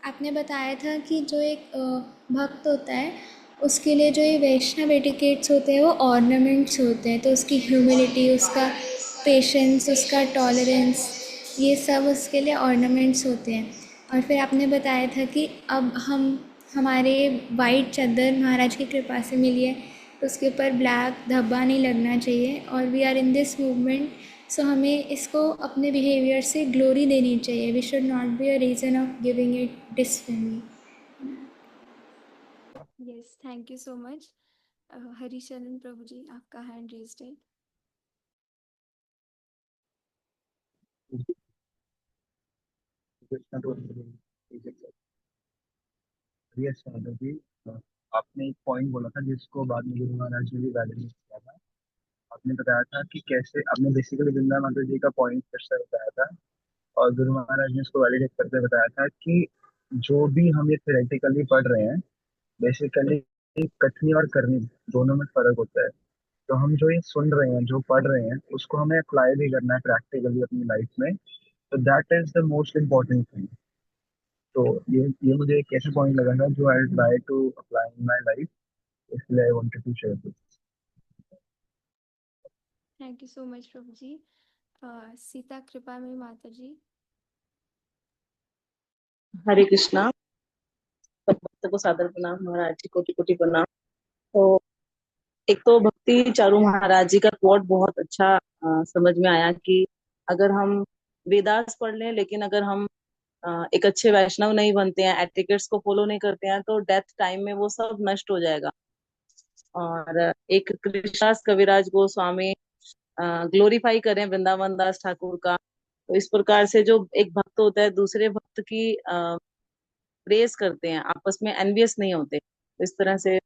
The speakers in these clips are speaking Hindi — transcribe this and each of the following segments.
आपने बताया था कि जो एक भक्त होता है उसके लिए जो ये वैष्णव एटिकेट्स होते हैं वो ऑर्नामेंट्स होते हैं, तो उसकी ह्यूमिलिटी, उसका पेशेंस, उसका टॉलरेंस, ये सब उसके लिए ऑर्नामेंट्स होते हैं। और फिर आपने बताया था कि अब हमारे वाइट चादर महाराज की कृपा से मिली है, तो उसके ऊपर ब्लैक धब्बा नहीं लगना चाहिए, और we are in this movement, so हमें इसको अपने बिहेवियर से ग्लोरी देनी चाहिए। We should not be a reason of giving it defame. Yes, thank you so much. Harisharan Prabhu ji, आपका हैंड रेज्ड है। यस साधु जी, आपने एक पॉइंट बोला था जिसको बाद में गुरु महाराज ने भी वैलिडेट किया था। आपने बताया था कि कैसे आपने बेसिकली वृंदा माता जी का पॉइंट फिर से बताया था, और गुरु महाराज ने इसको वैलिडेट करते हुए बताया था कि जो भी हम ये थ्योरेटिकली पढ़ रहे हैं, बेसिकली कथनी और करनी दोनों में फर्क होता है। तो हम जो ये सुन रहे हैं, जो पढ़ रहे हैं, उसको हमें अप्लाई भी करना है प्रैक्टिकली अपनी लाइफ में। तो that is the most important thing. तो ये मुझे एक ऐसा पॉइंट लगा था जो I try to apply in my life, इसलिए I wanted to share this. Thank you so much Prabhu ji. Sita Kripa में माता जी। हरे कृष्णा। सब भक्त को सादर प्रणाम, महाराज जी कोटि कोटि प्रणाम। तो एक तो भक्ति चारू महाराज जी का कोट बहुत अच्छा समझ में आया कि अगर हम वेदास पढ़ लें, लेकिन अगर हम एक अच्छे वैष्णव नहीं बनते हैं, एटिकेट्स को फॉलो नहीं करते हैं, तो डेथ टाइम में वो सब नष्ट हो जाएगा। और एक कृष्णदास कविराज गोस्वामी ग्लोरीफाई करें वृंदावन दास ठाकुर का, तो इस प्रकार से जो एक भक्त होता है दूसरे भक्त की प्रेज करते हैं, आपस में एनवियस नहीं होते। तो इस तरह से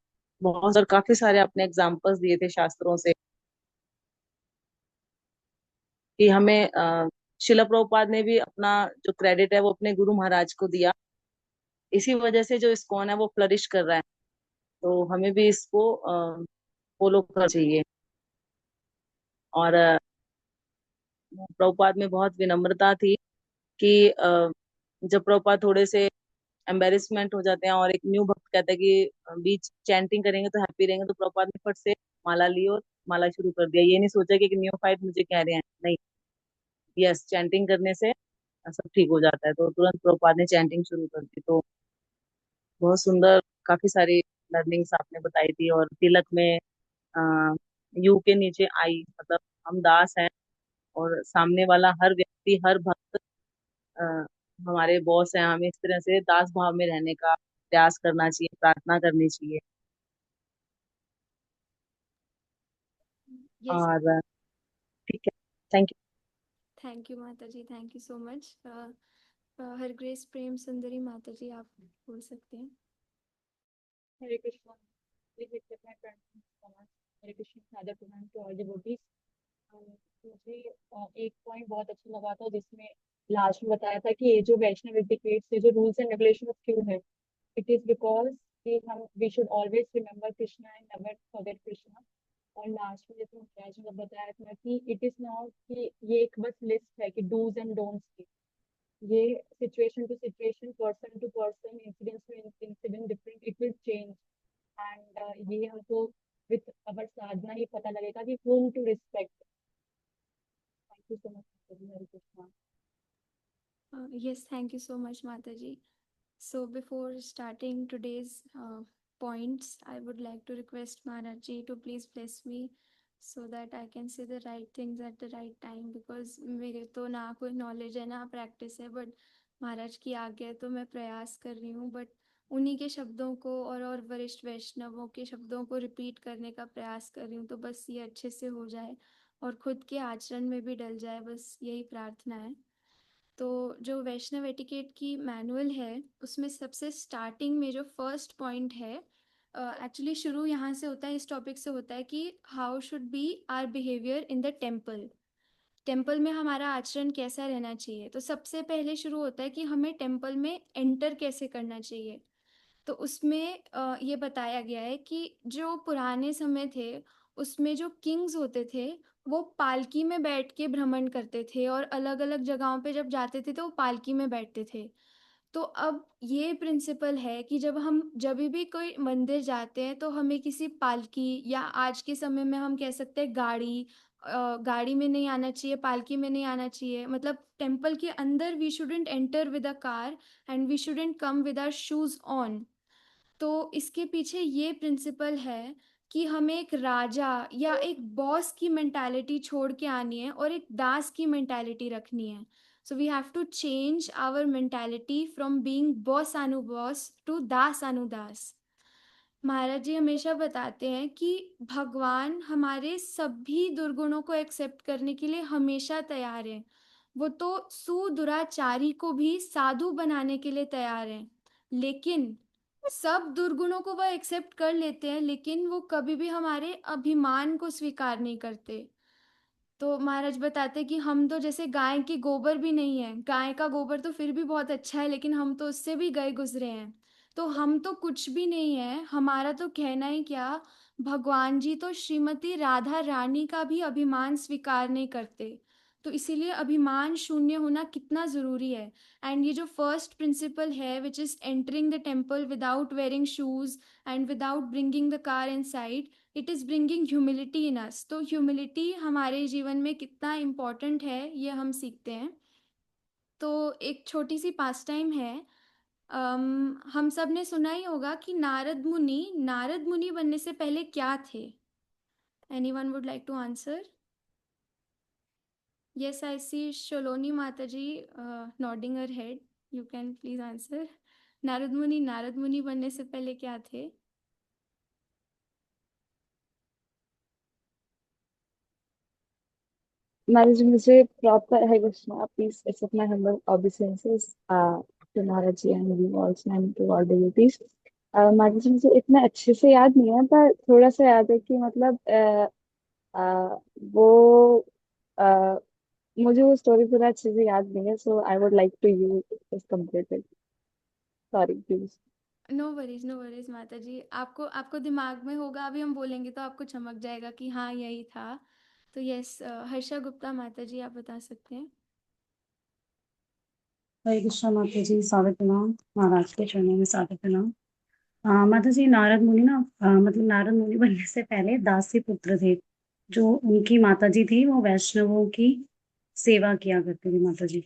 बहुत और काफी सारे आपने एग्जाम्पल्स दिए थे शास्त्रों से कि हमें शिला प्रभुपाद ने भी अपना जो क्रेडिट है वो अपने गुरु महाराज को दिया। इसी वजह से जो इस्कॉन है वो फ्लरिश कर रहा है, तो हमें भी इसको फॉलो करना चाहिए। और प्रभुपाद में बहुत विनम्रता थी कि जब प्रभुपाद थोड़े से एम्बेरसमेंट हो जाते हैं और एक न्यू भक्त कहता है कि बीच चैंटिंग करेंगे तो हैप्पी रहेंगे, तो प्रभुपाद ने फट से माला ली और माला शुरू कर दिया। ये नहीं सोचा कि न्यू फाइट मुझे कह रहे हैं, नहीं, यस, चैंटिंग करने से सब ठीक हो जाता है। तो तुरंत प्रभुपाद ने चैंटिंग शुरू कर दी। तो बहुत सुंदर काफी सारी लर्निंग्स आपने बताई थी। और तिलक में यू के नीचे आई, मतलब हम दास हैं और सामने वाला हर व्यक्ति, हर भक्त अ, हमारे बॉस हैं। हमें इस तरह से दास भाव में रहने का प्रयास करना चाहिए, प्रार्थना करनी चाहिए। यस, और ठीक है, thank thank you Mata ji, thank you so much. Her grace Prem Sundari Mata ji, आप बोल सकते हैं। Hare Krishna. Please accept my pranam. Hare Krishna, सादर प्रणाम टू ऑल डिवोटीज। मुझे एक पॉइंट बहुत अच्छा लगा था जिसमें लास्ट में बताया था कि ये जो वैष्णव एटिकेट्स, ये जो रूल्स एंड रेगुलेशन क्यों है, इट इज बिकॉज कि हम we should always remember Krishna and never forget Krishna. और लास्ट में जैसे महाराज ने बताया था कि इट इज नॉट कि ये एक बस लिस्ट है कि डूज एंड डोंट्स की, ये situation to situation, person to person, incident to incident different, it will change. And ये हमको विथ अवर साधना ही पता लगेगा कि whom to respect. Thank you so much. Hare Krishna. Yes, thank you so much, Mataji. So before starting today's points, I would like to request Maharaji to please bless me so that I can say the right things at the right time, because मेरे तो ना कोई knowledge है ना practice है, but महाराज की आज्ञा है तो मैं प्रयास कर रही हूँ, but उन्हीं के शब्दों को और वरिष्ठ वैष्णवों के शब्दों को रिपीट करने का प्रयास कर रही हूँ, तो बस ये अच्छे से हो जाए और खुद के आचरण में भी डल जाए, बस यही प्रार्थना है। तो जो वैष्णव एटिकेट की मैनुअल है उसमें सबसे स्टार्टिंग में जो फर्स्ट पॉइंट है, एक्चुअली शुरू यहाँ से होता है, इस टॉपिक से होता है कि how should be are behaviour in the temple. Temple में हमारा आचरण कैसा रहना चाहिए, तो सबसे पहले शुरू होता है कि हमें टेम्पल में एंटर कैसे करना चाहिए। तो उसमें ये बताया गया है कि जो पुराने समय थे उसमें जो किंग्स होते थे वो पालकी में बैठ के भ्रमण करते थे और अलग अलग जगहों पे जब जाते थे तो वो पालकी में बैठते थे। तो अब ये प्रिंसिपल है कि जब भी कोई मंदिर जाते हैं तो हमें किसी पालकी या आज के समय में हम कह सकते हैं गाड़ी में नहीं आना चाहिए, पालकी में नहीं आना चाहिए। मतलब टेम्पल के अंदर we shouldn't enter with a car and we shouldn't come with our shoes on. तो इसके पीछे ये प्रिंसिपल है कि हमें एक राजा या एक बॉस की मेंटालिटी छोड़ के आनी है और एक दास की मेंटालिटी रखनी है। So we have to change our mentality from being boss अनु बॉस टू दास अनु दास। महाराज जी हमेशा बताते हैं कि भगवान हमारे सभी दुर्गुणों को एक्सेप्ट करने के लिए हमेशा तैयार है। वो तो सुदुराचारी को भी साधु बनाने के लिए तैयार है। लेकिन सब दुर्गुणों को वो एक्सेप्ट कर लेते हैं, लेकिन वो कभी भी हमारे अभिमान को स्वीकार नहीं करते। तो महाराज बताते कि हम तो जैसे गाय की गोबर भी नहीं है, गाय का गोबर तो फिर भी बहुत अच्छा है, लेकिन हम तो उससे भी गए गुजरे हैं। तो हम तो कुछ भी नहीं है, हमारा तो कहना ही क्या। भगवान जी तो श्रीमती राधा रानी का भी अभिमान स्वीकार नहीं करते। तो इसीलिए अभिमान शून्य होना कितना जरूरी है। एंड ये जो फर्स्ट प्रिंसिपल है which is entering the temple without wearing shoes and without bringing the car inside, it is bringing humility in us. तो ह्यूमिलिटी हमारे जीवन में कितना इम्पोर्टेंट है ये हम सीखते हैं। तो एक छोटी सी पास टाइम है। हम सब ने सुना ही होगा कि नारद मुनि बनने से पहले क्या थे। Anyone would like to answer? Yes, I see Sholoni Mata ji nodding her head. You can please answer. Narad Muni बनने से पहले क्या थे? Manage मुझे प्रॉपर है Krishna, please accept my humble obeisances to Maharaj ji and you also and to all devotees. Maharaj जी मुझे इतना अच्छे से याद नहीं है, पर थोड़ा सा याद है कि मतलब वो uh, मुझे वो स्टोरी पूरा अच्छे से याद नहीं है, so I would like to you is completed. Sorry please. No worries Mata ji, आपको आपको दिमाग में होगा, अभी हम बोलेंगे तो आपको चमक जाएगा कि हाँ यही था। तो यस, हर्षा गुप्ता माता जी आप बता सकते हैं। हरे कृष्णा माता जी, सादर प्रणाम। महाराज के चरणों में सादर प्रणाम। माता जी, नारद मुनि ना मतलब नारद मुनि बनने से पहले दासी पुत्र थे। जो उनकी माता जी थी वो वैष्णवों की सेवा किया करती थी माता जी।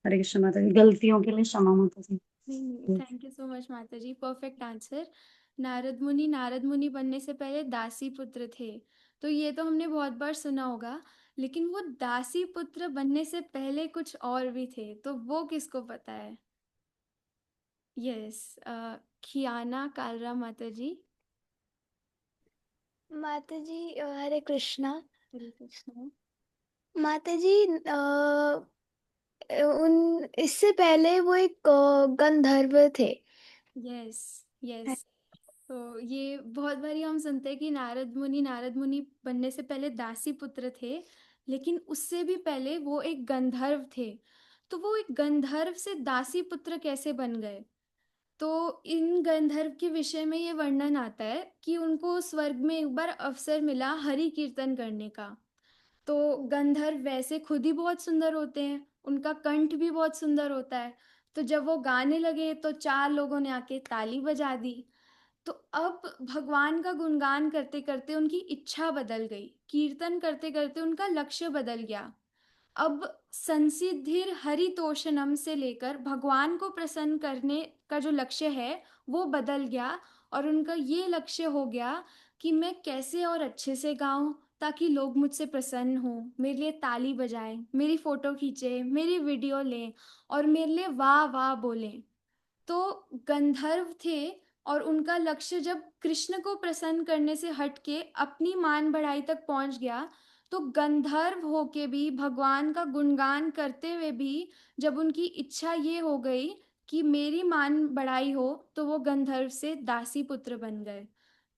हरे कृष्ण माता जी, गलतियों के लिए क्षमा माता जी। नहीं, थैंक यू सो मच माता जी, परफेक्ट आंसर। नारद मुनि बनने से पहले दासी पुत्र थे। तो ये तो हमने बहुत बार सुना होगा, लेकिन वो दासी पुत्र बनने से पहले कुछ और भी थे, तो वो किसको पता है? यस, खियाना कालरा माता जी। माता जी हरे कृष्णा। हरे कृष्णा। माता जी उन इससे पहले वो एक गंधर्व थे। Yes yes. तो ये बहुत बारी हम सुनते हैं कि नारद मुनि बनने से पहले दासी पुत्र थे, लेकिन उससे भी पहले वो एक गंधर्व थे। तो वो एक गंधर्व से दासी पुत्र कैसे बन गए? तो इन गंधर्व के विषय में ये वर्णन आता है कि उनको स्वर्ग में एक बार अवसर मिला हरि कीर्तन करने का। तो गंधर्व वैसे खुद ही बहुत सुंदर होते हैं, उनका कंठ भी बहुत सुंदर होता है। तो जब वो गाने लगे तो चार लोगों ने आके ताली बजा दी। तो अब भगवान का गुणगान करते करते उनकी इच्छा बदल गई, कीर्तन करते करते उनका लक्ष्य बदल गया। अब संसिद्धिर हरितोषणम से लेकर भगवान को प्रसन्न करने का जो लक्ष्य है वो बदल गया। और उनका ये लक्ष्य हो गया कि मैं कैसे और अच्छे से गाऊं ताकि लोग मुझसे प्रसन्न हो, मेरे लिए ताली बजाएं, मेरी फोटो खींचे, मेरी वीडियो लें और मेरे लिए वाह वाह बोलें। तो गंधर्व थे और उनका लक्ष्य जब कृष्ण को प्रसन्न करने से हटके अपनी मान बढ़ाई तक पहुंच गया, तो गंधर्व होके भी भगवान का गुणगान करते हुए भी जब उनकी इच्छा ये हो गई कि मेरी मान बढ़ाई हो, तो वो गंधर्व से दासी पुत्र बन गए।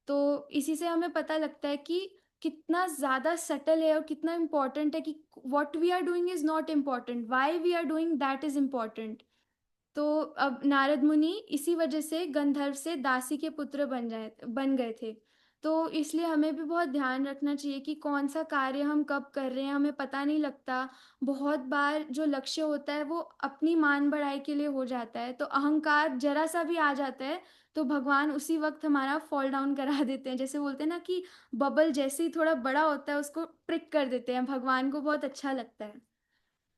तो इसी से हमें पता लगता है कि कितना ज़्यादा सटल है और कितना इम्पोर्टेंट है कि what we are doing is not important, why we are doing that is important. तो अब नारद मुनि इसी वजह से गंधर्व से दासी के पुत्र बन गए थे। तो इसलिए हमें भी बहुत ध्यान रखना चाहिए कि कौन सा कार्य हम कब कर रहे हैं, हमें पता नहीं लगता। बहुत बार जो लक्ष्य होता है वो अपनी मान बढ़ाई के लिए हो जाता है, तो अहंकार जरा सा भी आ जाता है तो भगवान उसी वक्त हमारा फॉल डाउन करा देते हैं। जैसे बोलते हैं ना कि बबल जैसे ही थोड़ा बड़ा होता है उसको प्रिक कर देते हैं, भगवान को बहुत अच्छा लगता है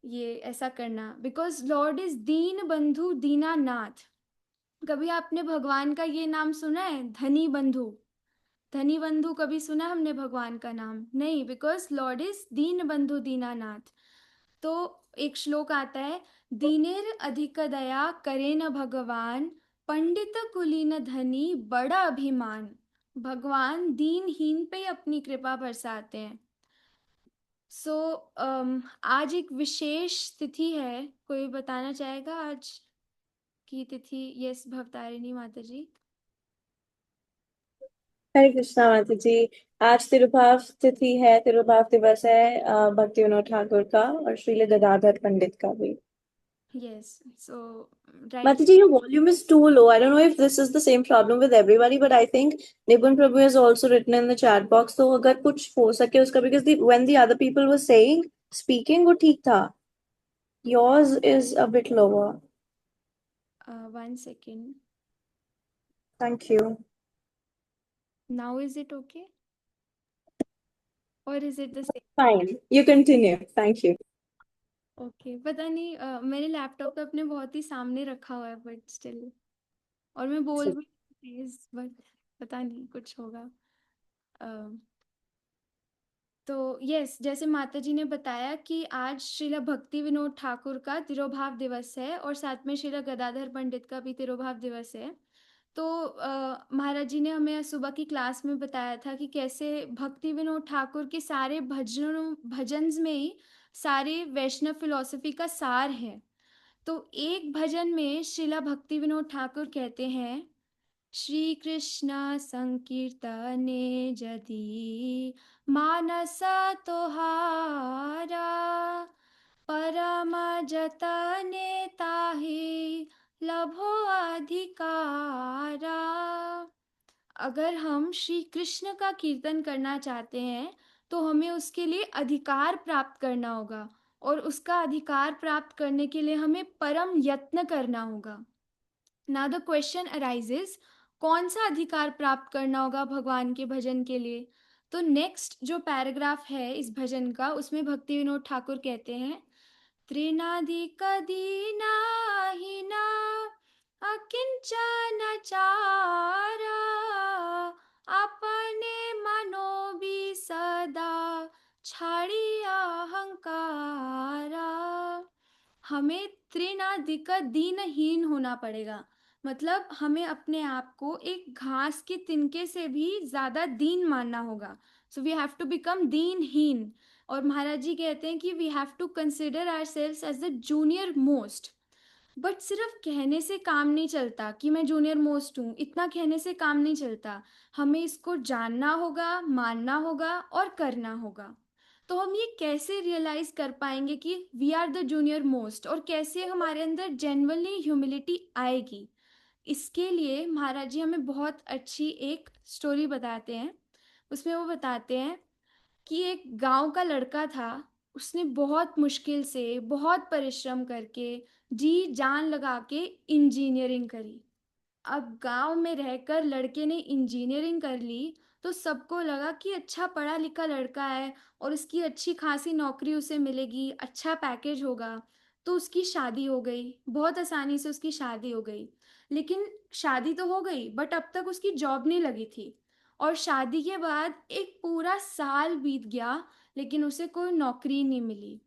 ये ऐसा करना, बिकॉज लॉर्ड इज दीन बंधु दीनानाथ। कभी आपने भगवान का ये नाम सुना है, धनी बंधु? धनी बंधु कभी सुना हमने भगवान का नाम? नहीं, बिकॉज लॉर्ड इज दीन बंधु दीनानाथ। तो एक श्लोक आता है, दीनेर अधिक दया करे न भगवान, पंडित कुलीन धनी बड़ा अभिमान। भगवान दीनहीन पे अपनी कृपा बरसाते हैं। सो आज एक विशेष तिथि है, कोई बताना चाहेगा आज की तिथि? यस, भवतारिणी माता जी। हरे कृष्णा माता जी। आज तिरुभाव तिथि है, तिरुभाव दिवस है भक्ति विनोद ठाकुर का और श्रील गदाधर पंडित का भी। Yes, so right. Mataji, your volume is too low. I don't know if this is the same problem with everybody, but I think Nipun Prabhu has also written in the chat box. तो अगर कुछ हो सके उसका, because when the other people were saying, speaking, वो ठीक था. Yours is a bit lower. 1 second. Thank you. Now is it okay? Or is it the same? Fine. You continue. Thank you. Okay, पता नहीं, मेरे लैपटॉप पे अपने बहुत ही सामने रखा हुआ है बट स्टिल, और मैं बोल भी तेज, बट पता नहीं कुछ होगा। तो यस, जैसे माता जी ने बताया कि आज श्रीला भक्ति विनोद ठाकुर का तिरोभाव दिवस है और साथ में श्रीला गदाधर पंडित का भी तिरोभाव दिवस है। तो महाराज जी ने हमें सुबह की क्लास में बताया था कि कैसे भक्ति विनोद ठाकुर के सारे भजन में ही सारे वैष्णव फिलॉसफी का सार है। तो एक भजन में श्रीला भक्ति विनोद ठाकुर कहते हैं, श्री कृष्ण संकीर्तने जदि मानस तोहारा, परम जतने ताहि लभो अधिकारा। अगर हम श्री कृष्ण का कीर्तन करना चाहते हैं तो हमें उसके लिए अधिकार प्राप्त करना होगा, और उसका अधिकार प्राप्त करने के लिए हमें परम यत्न करना होगा। नाउ द क्वेश्चन अराइजेस, कौन सा अधिकार प्राप्त करना होगा भगवान के भजन के लिए? तो नेक्स्ट जो पैराग्राफ है इस भजन का, उसमें भक्ति विनोद ठाकुर कहते हैं, त्रिनादिक दीनाहिना अकिंचन चारा, अपने मनो भी सदा छाड़िया अहंकारा। हमें त्रिनादिक दीनहीन होना पड़ेगा, मतलब हमें अपने आप को एक घास के तिनके से भी ज्यादा दीन मानना होगा। So we have to become दीनहीन। और महाराज जी कहते हैं कि we have to consider ourselves as the junior most. But सिर्फ कहने से काम नहीं चलता कि मैं जूनियर मोस्ट हूँ, इतना कहने से काम नहीं चलता। हमें इसको जानना होगा, मानना होगा और करना होगा। तो हम ये कैसे रियलाइज कर पाएंगे कि we are the junior most, और कैसे हमारे अंदर जेन्युइनली ह्यूमिलिटी आएगी? इसके लिए महाराज जी हमें बहुत अच्छी एक स्टोरी बताते हैं। उसमें वो बताते हैं कि एक गांव का लड़का था, उसने बहुत मुश्किल से, बहुत परिश्रम करके, जी जान लगा के इंजीनियरिंग करी। अब गांव में रहकर लड़के ने इंजीनियरिंग कर ली तो सबको लगा कि अच्छा पढ़ा लिखा लड़का है और उसकी अच्छी खासी नौकरी उसे मिलेगी, अच्छा पैकेज होगा। तो उसकी शादी हो गई, बहुत आसानी से उसकी शादी हो गई। लेकिन शादी तो हो गई बट अब तक उसकी जॉब नहीं लगी थी, और शादी के बाद एक पूरा साल बीत गया लेकिन उसे कोई नौकरी नहीं मिली।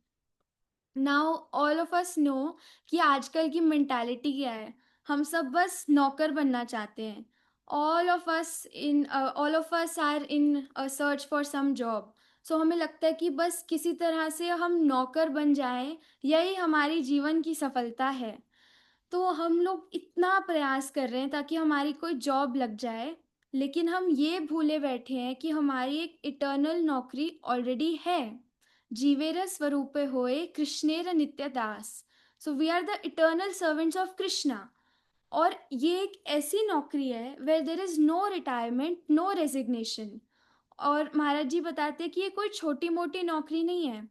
Now all of us know कि आजकल की मेंटालिटी क्या है, हम सब बस नौकर बनना चाहते हैं। All of us are in search for some job. So हमें लगता है कि बस किसी तरह से हम नौकर बन जाएं, यही हमारी जीवन की सफलता है। तो हम लोग इतना प्रयास कर रहे हैं ताकि हमारी कोई जॉब लग जाए, लेकिन हम ये भूले बैठे हैं कि हमारी एक इटर्नल नौकरी ऑलरेडी है। जीवेर स्वरूपे होए कृष्णेर नित्य दास। So we are the eternal servants of Krishna. और ये एक ऐसी नौकरी है where there is no retirement, no resignation. और महाराज जी बताते हैं कि ये कोई छोटी मोटी नौकरी नहीं है।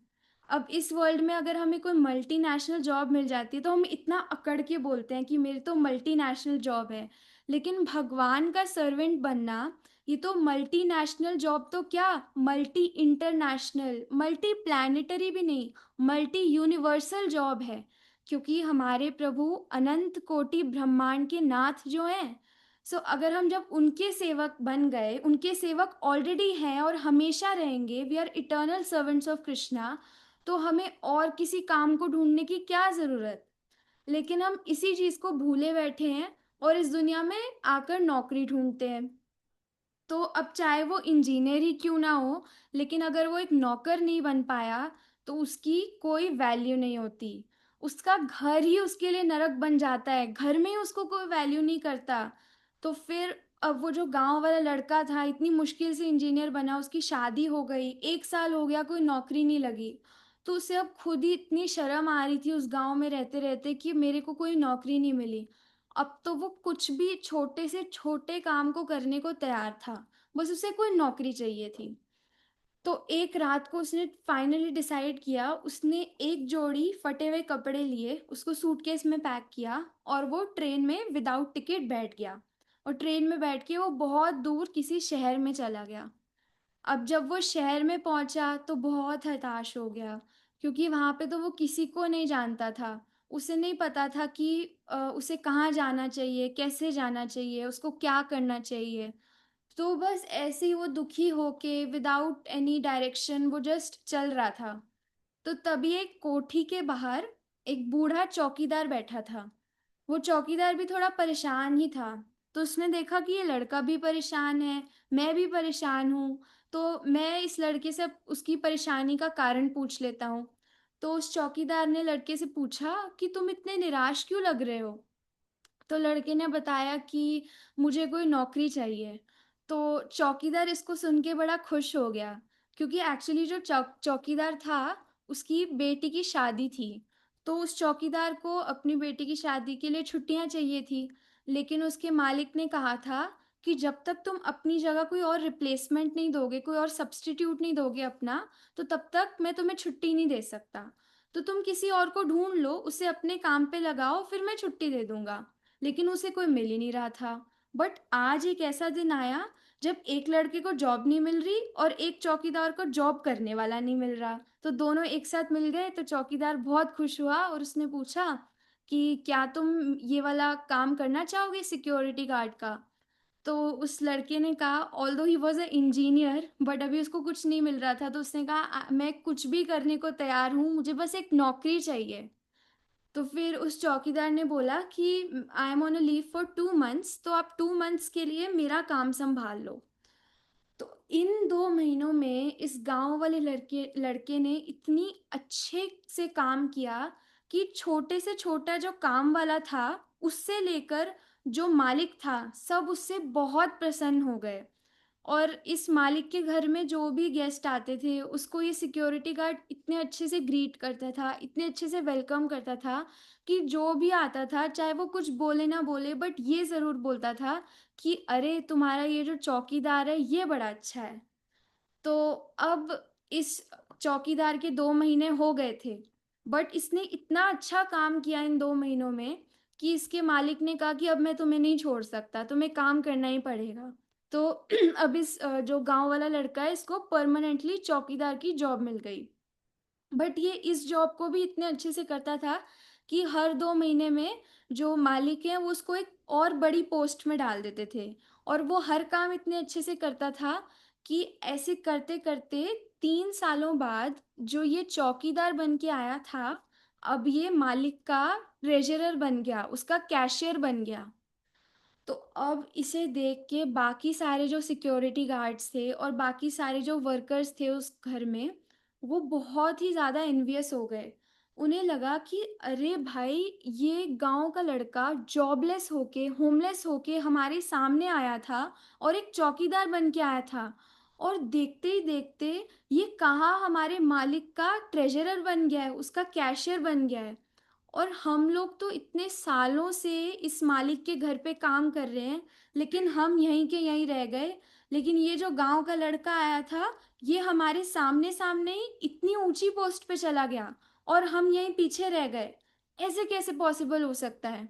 अब इस वर्ल्ड में अगर हमें कोई मल्टीनेशनल जॉब मिल जाती है तो हम इतना अकड़ के बोलते हैं कि मेरी तो मल्टीनेशनल जॉब है, लेकिन भगवान का सर्वेंट बनना, ये तो मल्टीनेशनल जॉब तो क्या, मल्टी इंटरनेशनल, मल्टी प्लैनेटरी भी नहीं, मल्टी यूनिवर्सल जॉब है। क्योंकि हमारे प्रभु अनंत कोटि ब्रह्मांड के नाथ जो हैं, सो अगर हम जब उनके सेवक बन गए, उनके सेवक ऑलरेडी हैं और हमेशा रहेंगे, we are eternal servants of Krishna, तो हमें और किसी काम को ढूंढने की क्या ज़रूरत। लेकिन हम इसी चीज़ को भूले बैठे हैं और इस दुनिया में आकर नौकरी ढूंढते हैं। तो अब चाहे वो इंजीनियर ही क्यों ना हो, लेकिन अगर वो एक नौकर नहीं बन पाया तो उसकी कोई वैल्यू नहीं होती। उसका घर ही उसके लिए नरक बन जाता है, घर में ही उसको कोई वैल्यू नहीं करता। तो फिर अब वो जो गांव वाला लड़का था, इतनी मुश्किल से इंजीनियर बना, उसकी शादी हो गई, 1 साल हो गया, कोई नौकरी नहीं लगी। तो उसे अब खुद ही इतनी शर्म आ रही थी उस गांव में रहते रहते कि मेरे को कोई नौकरी नहीं मिली। अब तो वो कुछ भी छोटे से छोटे काम को करने को तैयार था, बस उसे कोई नौकरी चाहिए थी। तो एक रात को उसने फाइनली डिसाइड किया, उसने एक जोड़ी फटे हुए कपड़े लिए, उसको सूटकेस में पैक किया और वो ट्रेन में विदाउट टिकट बैठ गया। और ट्रेन में बैठ के वो बहुत दूर किसी शहर में चला गया। अब जब वो शहर में पहुंचा तो बहुत हताश हो गया, क्योंकि वहां पे तो वो किसी को नहीं जानता था। उसे नहीं पता था कि उसे कहाँ जाना चाहिए, कैसे जाना चाहिए, उसको क्या करना चाहिए। तो बस ऐसे ही वो दुखी होके विदाउट एनी डायरेक्शन वो जस्ट चल रहा था। तो तभी एक कोठी के बाहर एक बूढ़ा चौकीदार बैठा था। वो चौकीदार भी थोड़ा परेशान ही था। तो उसने देखा कि ये लड़का भी परेशान है, मैं भी परेशान हूँ, तो मैं इस लड़के से उसकी परेशानी का कारण पूछ लेता हूँ। तो उस चौकीदार ने लड़के से पूछा कि तुम इतने निराश क्यों लग रहे हो। तो लड़के ने बताया कि मुझे कोई नौकरी चाहिए। तो चौकीदार इसको सुन के बड़ा खुश हो गया, क्योंकि एक्चुअली जो चौकीदार था, उसकी बेटी की शादी थी। तो उस चौकीदार को अपनी बेटी की शादी के लिए छुट्टियां चाहिए थी। लेकिन उसके मालिक ने कहा था कि जब तक तुम अपनी जगह कोई और रिप्लेसमेंट नहीं दोगे, कोई और सब्स्टिट्यूट नहीं दोगे अपना, तो तब तक मैं तुम्हें छुट्टी नहीं दे सकता। तो तुम किसी और को ढूंढ लो, उसे अपने काम पे लगाओ, फिर मैं छुट्टी दे दूंगा। लेकिन उसे कोई मिल ही नहीं रहा था। बट आज एक ऐसा दिन आया जब एक लड़के को जॉब नहीं मिल रही और एक चौकीदार को जॉब करने वाला नहीं मिल रहा। तो दोनों एक साथ मिल गए। तो चौकीदार बहुत खुश हुआ और उसने पूछा कि क्या तुम ये वाला काम करना चाहोगे, सिक्योरिटी गार्ड का। तो उस लड़के ने कहा, although he was a engineer, but अभी उसको कुछ नहीं मिल रहा था, तो उसने कहा मैं कुछ भी करने को तैयार हूँ, मुझे बस एक नौकरी चाहिए। तो फिर उस चौकीदार ने बोला कि I am on a leave for 2 months, तो आप 2 मंथ्स के लिए मेरा काम संभाल लो। तो इन 2 महीनों में इस गांव वाले लड़के लड़के ने इतनी अच्छे से काम किया कि छोटे से छोटा जो काम वाला था, उससे लेकर जो मालिक था, सब उससे बहुत प्रसन्न हो गए। और इस मालिक के घर में जो भी गेस्ट आते थे, उसको ये सिक्योरिटी गार्ड इतने अच्छे से ग्रीट करता था, इतने अच्छे से वेलकम करता था कि जो भी आता था, चाहे वो कुछ बोले ना बोले, बट ये ज़रूर बोलता था कि अरे तुम्हारा ये जो चौकीदार है ये बड़ा अच्छा है। तो अब इस चौकीदार के 2 महीने हो गए थे, बट इसने इतना अच्छा काम किया इन 2 महीनों में कि इसके मालिक ने कहा कि अब मैं तुम्हें नहीं छोड़ सकता, तुम्हें काम करना ही पड़ेगा। तो अब इस जो गांव वाला लड़का है, इसको परमानेंटली चौकीदार की जॉब मिल गई। बट ये इस जॉब को भी इतने अच्छे से करता था कि हर 2 महीने में जो मालिक हैं वो उसको एक और बड़ी पोस्ट में डाल देते थे। और वो हर काम इतने अच्छे से करता था कि ऐसे करते करते 3 सालों बाद जो ये चौकीदार बन के आया था, अब ये मालिक का ट्रेजरर बन गया, उसका कैशियर बन गया। तो अब इसे देख के बाकी सारे जो सिक्योरिटी गार्ड्स थे और बाकी सारे जो वर्कर्स थे उस घर में, वो बहुत ही ज़्यादा एनवियस हो गए। उन्हें लगा कि अरे भाई, ये गांव का लड़का जॉबलेस होके, होमलेस होके हमारे सामने आया था और एक चौकीदार बन के आया था, और देखते ही देखते ये कहाँ हमारे मालिक का ट्रेजरर बन गया है, उसका कैशियर बन गया है। और हम लोग तो इतने सालों से इस मालिक के घर पे काम कर रहे हैं, लेकिन हम यहीं के यहीं रह गए। लेकिन ये जो गांव का लड़का आया था, ये हमारे सामने सामने ही इतनी ऊंची पोस्ट पे चला गया और हम यहीं पीछे रह गए। ऐसे कैसे पॉसिबल हो सकता है?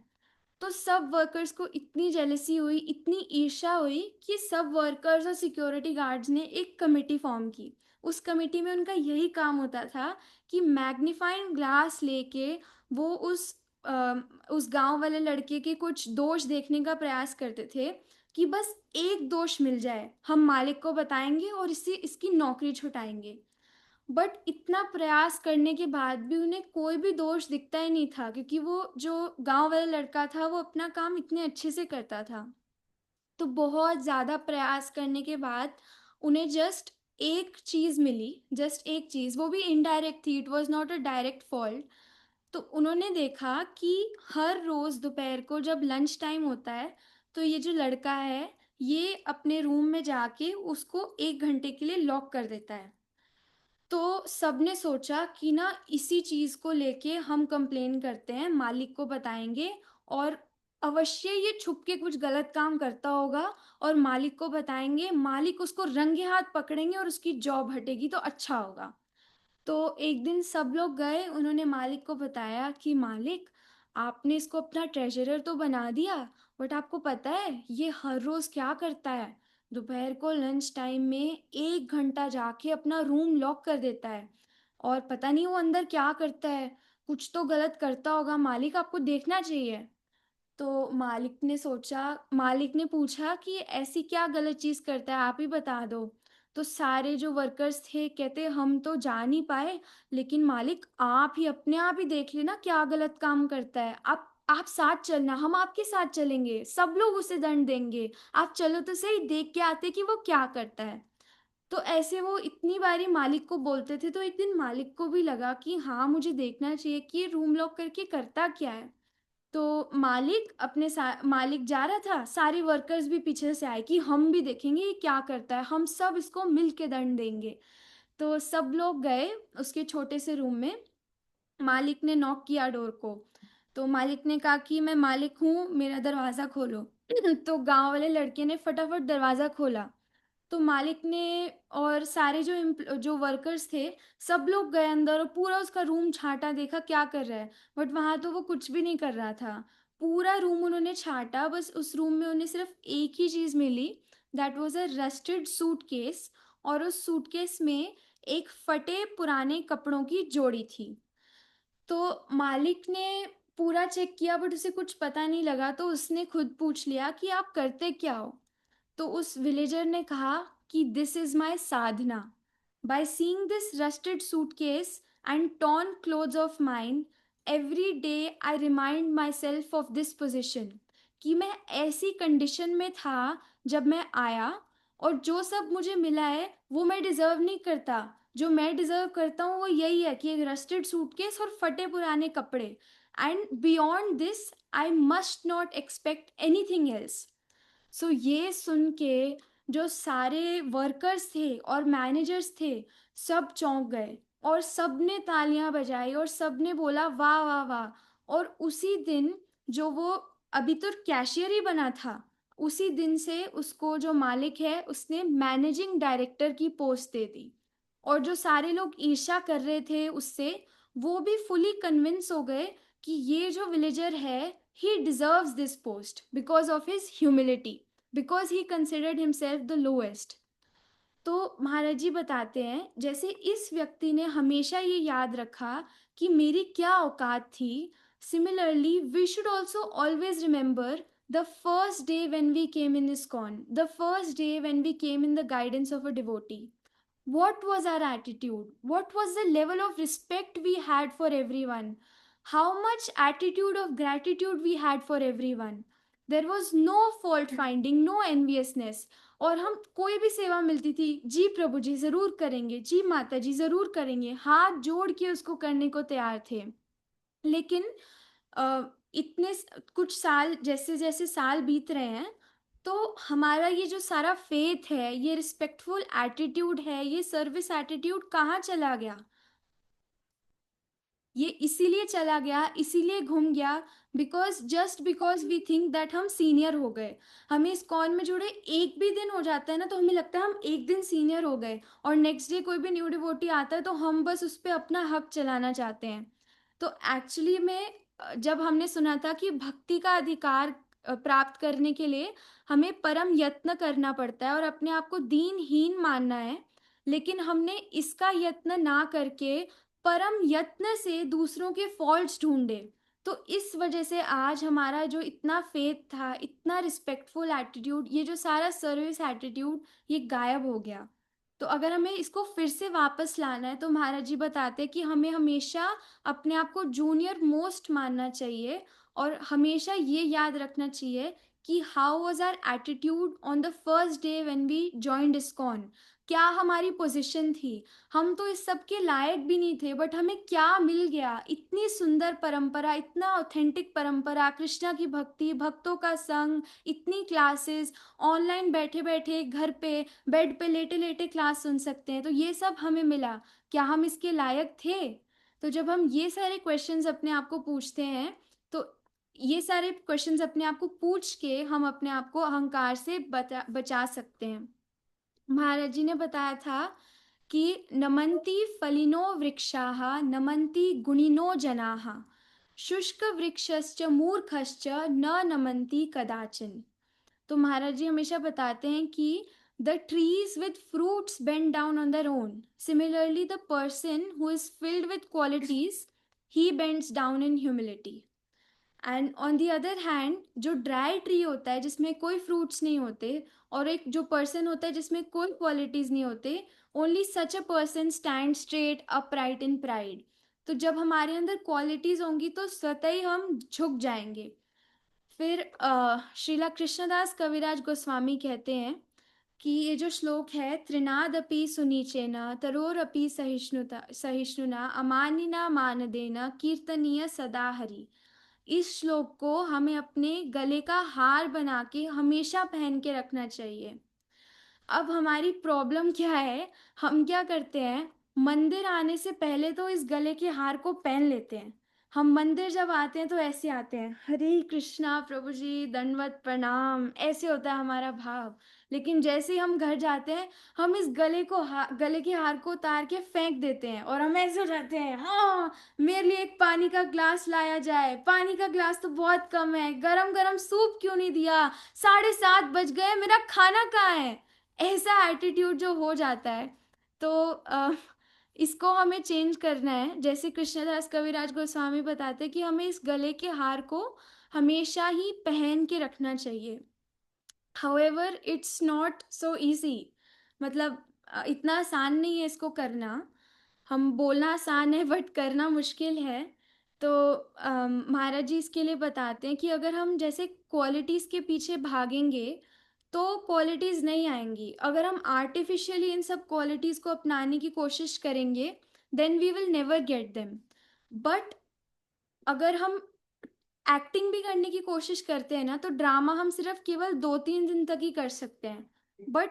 तो सब वर्कर्स को इतनी जेलसी हुई, इतनी ईर्ष्या हुई कि सब वर्कर्स और सिक्योरिटी गार्ड्स ने एक कमेटी फॉर्म की। उस कमेटी में उनका यही काम होता था कि मैग्नीफाइंग ग्लास लेके वो उस गांव वाले लड़के के कुछ दोष देखने का प्रयास करते थे कि बस एक दोष मिल जाए, हम मालिक को बताएंगे और इससे इसकी नौकरी छुटाएंगे। बट इतना प्रयास करने के बाद भी उन्हें कोई भी दोष दिखता ही नहीं था, क्योंकि वो जो गांव वाला लड़का था वो अपना काम इतने अच्छे से करता था। तो बहुत ज़्यादा प्रयास करने के बाद उन्हें जस्ट एक चीज़ मिली, जस्ट एक चीज़, वो भी इनडायरेक्ट थी, it was not a direct fault. तो उन्होंने देखा कि हर रोज़ दोपहर को जब लंच टाइम होता है, तो ये जो लड़का है ये अपने रूम में जाके उसको 1 घंटे के लिए लॉक कर देता है। तो सबने सोचा कि ना इसी चीज़ को लेके हम कंप्लेन करते हैं, मालिक को बताएंगे, और अवश्य ये छुप के कुछ गलत काम करता होगा और मालिक को बताएंगे, मालिक उसको रंगे हाथ पकड़ेंगे और उसकी जॉब हटेगी तो अच्छा होगा। तो एक दिन सब लोग गए, उन्होंने मालिक को बताया कि मालिक, आपने इसको अपना ट्रेजरर तो बना दिया, बट आपको पता है ये हर रोज क्या करता है? दोपहर को लंच टाइम में 1 घंटा जाके अपना रूम लॉक कर देता है और पता नहीं वो अंदर क्या करता है। कुछ तो गलत करता होगा मालिक, आपको देखना चाहिए। तो मालिक ने पूछा कि ऐसी क्या गलत चीज करता है, आप ही बता दो। तो सारे जो वर्कर्स थे कहते हम तो जा नहीं पाए, लेकिन मालिक आप ही अपने आप ही देख लेना क्या गलत काम करता है। आप साथ चलना, हम आपके साथ चलेंगे, सब लोग उसे दंड देंगे। आप चलो तो सही, देख के आते कि वो क्या करता है। तो ऐसे वो इतनी बारी मालिक को बोलते थे, तो एक दिन मालिक को भी लगा कि हाँ मुझे देखना चाहिए कि ये रूम लॉक करके करता क्या है। तो मालिक जा रहा था, सारे वर्कर्स भी पीछे से आए कि हम भी देखेंगे ये क्या करता है, हम सब इसको मिल के दंड देंगे। तो सब लोग गए उसके छोटे से रूम में। मालिक ने नॉक किया डोर को। तो मालिक ने कहा कि मैं मालिक हूँ, मेरा दरवाज़ा खोलो। तो गांव वाले लड़के ने फटाफट दरवाज़ा खोला। तो मालिक ने और सारे जो वर्कर्स थे, सब लोग गए अंदर और पूरा उसका रूम छांटा, देखा क्या कर रहा है। बट वहां तो वो कुछ भी नहीं कर रहा था। पूरा रूम उन्होंने छांटा, बस उस रूम में उन्हें सिर्फ एक ही चीज मिली, that was a rusted suitcase. और उस सूटकेस में एक फटे पुराने कपड़ों की जोड़ी थी। तो मालिक ने पूरा चेक किया बट उसे कुछ पता नहीं लगा, तो उसने खुद पूछ लिया कि आप करते क्या हो। तो उस विलेजर ने कहा कि this is my Sadhana. By seeing this rusted suitcase and torn clothes of mine, every day I remind my self of this position. कि मैं ऐसी कंडीशन में था जब मैं आया, और जो सब मुझे मिला है वो मैं डिजर्व नहीं करता। जो मैं डिजर्व करता हूँ वो यही है कि एक रस्टेड सूटकेस और फटे पुराने कपड़े, and beyond this I must not expect anything else. So ये सुन के जो सारे वर्कर्स थे और मैनेजर्स थे, सब चौंक गए और सबने तालियां बजाई और सबने बोला वाह वाह वाह। और उसी दिन जो वो अभी तो कैशियर ही बना था, उसी दिन से उसको जो मालिक है उसने मैनेजिंग डायरेक्टर की पोस्ट दे दी। और जो सारे लोग ईर्ष्या कर रहे थे उससे, वो भी फुली कन्विंस हो गए कि ये जो विलेजर है, ही deserves this post because of his humility, because he considered himself the lowest. तो महाराज जी बताते हैं, जैसे इस व्यक्ति ने हमेशा ये याद रखा कि मेरी क्या औकात थी, similarly we should also always remember the first day when we came in ISKCON, the first day when we came in the guidance of a devotee. What was our attitude? What was the level of respect we had for everyone? How much attitude of gratitude we had for everyone? There was no fault finding, no enviousness. और हम कोई भी सेवा मिलती थी, जी प्रभु जी जरूर करेंगे, जी माता जी जरूर करेंगे, हाथ जोड़ के उसको करने को तैयार थे। लेकिन अ, कुछ साल, जैसे जैसे साल बीत रहे हैं, तो हमारा ये जो सारा फेथ है, ये रिस्पेक्टफुल एटीट्यूड है, ये सर्विस एटीट्यूड कहाँ चला गया? ये इसीलिए चला गया, इसीलिए घूम गया, बिकॉज वी थिंक दैट हम सीनियर हो गए। हमें इस्कॉन में जुड़े एक भी दिन हो जाता है ना, तो हमें लगता है हम एक दिन सीनियर हो गए, और नेक्स्ट डे कोई भी न्यू डिवोटी आता है तो हम बस उस पर अपना हक चलाना चाहते हैं। तो एक्चुअली में जब हमने सुना था कि भक्ति का अधिकार प्राप्त करने के लिए हमें परम यत्न करना पड़ता है और अपने आप को दीनहीन मानना है, लेकिन हमने इसका यत्न ना करके परम यत्न से दूसरों के फॉल्ट्स ढूंढे। तो इस वजह से आज हमारा जो इतना फेथ था, इतना रिस्पेक्टफुल एटीट्यूड, ये जो सारा सर्विस एटीट्यूड, ये गायब हो गया। तो अगर हमें इसको फिर से वापस लाना है तो महाराज जी बताते हैं कि हमें हमेशा अपने आप को जूनियर मोस्ट मानना चाहिए, और हमेशा ये याद रखना चाहिए कि how was our attitude on the first day when we joined ISKCON. क्या हमारी पोजीशन थी। हम तो इस सब के लायक भी नहीं थे, बट हमें क्या मिल गया, इतनी सुंदर परंपरा, इतना ऑथेंटिक परंपरा, कृष्णा की भक्ति, भक्तों का संग, इतनी क्लासेस, ऑनलाइन बैठे बैठे घर पे बेड पे लेटे लेटे क्लास सुन सकते हैं, तो ये सब हमें मिला। क्या हम इसके लायक थे। तो जब हम ये सारे क्वेश्चंस अपने आप को पूछते हैं, तो ये सारे क्वेश्चंस अपने आप को पूछ के हम अपने आप को अहंकार से बचा सकते हैं। महाराज जी ने बताया था कि नमन्ति फलिनो वृक्षाः नमन्ति गुणिनो जनाः शुष्क वृक्षश्च मूर्खश्च न नमन्ति कदाचन। तो महाराज जी हमेशा बताते हैं कि the trees with fruits bend down on their own, similarly the person who is filled with qualities he bends down in humility. And on the other hand, जो ड्राई ट्री होता है जिसमें कोई फ्रूट्स नहीं होते, और एक जो पर्सन होता है जिसमें कोई क्वालिटीज नहीं होते, only such a person stand straight upright in pride. तो जब हमारे अंदर क्वालिटीज होंगी तो स्वतः ही हम झुक जाएंगे। फिर श्रीला कृष्णदास कविराज गोस्वामी कहते हैं कि ये जो श्लोक है, त्रिनादपि सुनीचेन तरोरपि सहिष्णुना अमानिना मानदेन कीर्तनीय सदा हरि। इस श्लोक को हमें अपने गले का हार बना के हमेशा पहन के रखना चाहिए। अब हमारी प्रॉब्लम क्या है, हम क्या करते हैं, मंदिर आने से पहले तो इस गले के हार को पहन लेते हैं। हम मंदिर जब आते हैं तो ऐसे आते हैं, हरे कृष्णा प्रभु जी दंडवत प्रणाम, ऐसे होता है हमारा भाव। लेकिन जैसे ही हम घर जाते हैं, हम इस गले के हार को उतार के फेंक देते हैं, और हम ऐसे हो जाते हैं, हाँ मेरे लिए एक पानी का ग्लास लाया जाए, पानी का ग्लास तो बहुत कम है, गरम गरम सूप क्यों नहीं दिया, 7:30 बज गए, मेरा खाना कहाँ है। ऐसा एटीट्यूड जो हो जाता है, तो इसको हमें चेंज करना है। जैसे कृष्णदास कविराज गोस्वामी बताते हैं कि हमें इस गले के हार को हमेशा ही पहन के रखना चाहिए। However it's not so easy, मतलब इतना आसान नहीं है इसको करना। हम बोलना आसान है बट करना मुश्किल है। तो महाराज जी इसके लिए बताते हैं कि अगर हम जैसे क्वालिटीज़ के पीछे भागेंगे तो क्वालिटीज़ नहीं आएंगी। अगर हम आर्टिफिशियली इन सब क्वालिटीज़ को अपनाने की कोशिश करेंगे, then we will never get them. But अगर हम एक्टिंग भी करने की कोशिश करते हैं ना, तो ड्रामा हम सिर्फ केवल 2-3 दिन तक ही कर सकते हैं। बट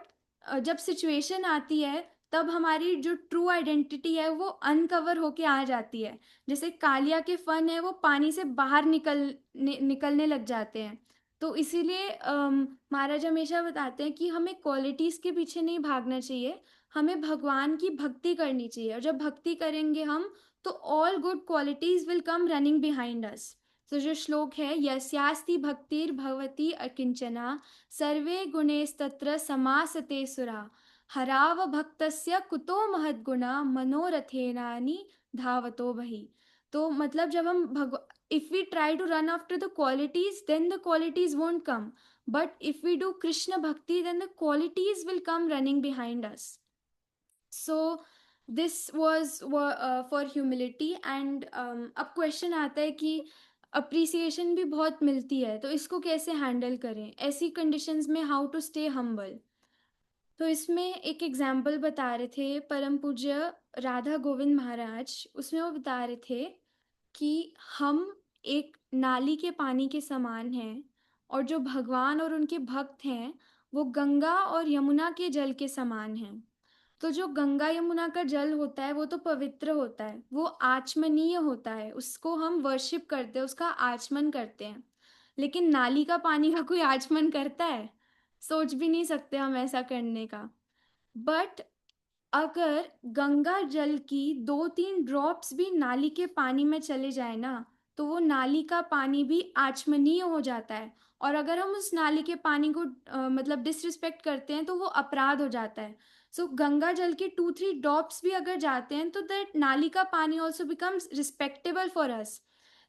जब सिचुएशन आती है, तब हमारी जो ट्रू आइडेंटिटी है वो अनकवर होके आ जाती है। जैसे कालिया के फन है, वो पानी से बाहर निकलने लग जाते हैं। तो इसीलिए महाराज हमेशा बताते हैं कि हमें क्वालिटीज़ के पीछे नहीं भागना चाहिए, हमें भगवान की भक्ति करनी चाहिए। और जब भक्ति करेंगे हम, तो all good qualities will come running behind अस। तो जो श्लोक है, यस्यास्ति भक्तिर्भवति अकिंचना सर्वे गुणैस्तत्र समासते सुरा हराव भक्तस्य कुतो महद्गुणा मनोरथेनानि धावतो बहि। तो मतलब जब हम if we try to run after the qualities, then the qualities won't come, but if we do Krishna bhakti, then the qualities will come running behind us. So this was for humility. And अब क्वेश्चन आता है कि अप्रिसिएशन भी बहुत मिलती है, तो इसको कैसे हैंडल करें ऐसी कंडीशंस में, हाउ टू स्टे हम्बल। तो इसमें एक एग्जाम्पल बता रहे थे परम पूज्य राधा गोविंद महाराज। उसमें वो बता रहे थे कि हम एक नाली के पानी के समान हैं, और जो भगवान और उनके भक्त हैं वो गंगा और यमुना के जल के समान हैं। तो जो गंगा यमुना का जल होता है वो तो पवित्र होता है, वो आचमनीय होता है, उसको हम वर्शिप करते हैं, उसका आचमन करते हैं। लेकिन नाली का पानी का कोई आचमन करता है? सोच भी नहीं सकते हम ऐसा करने का। बट अगर गंगा जल की 2-3 ड्रॉप्स भी नाली के पानी में चले जाए ना, तो वो नाली का पानी भी आचमनीय हो जाता है। और अगर हम उस नाली के पानी को मतलब डिसरिस्पेक्ट करते हैं तो वो अपराध हो जाता है। सो गंगा जल के 2-3 ड्रॉप्स भी अगर जाते हैं तो दैट नाली का पानी also becomes respectable for us.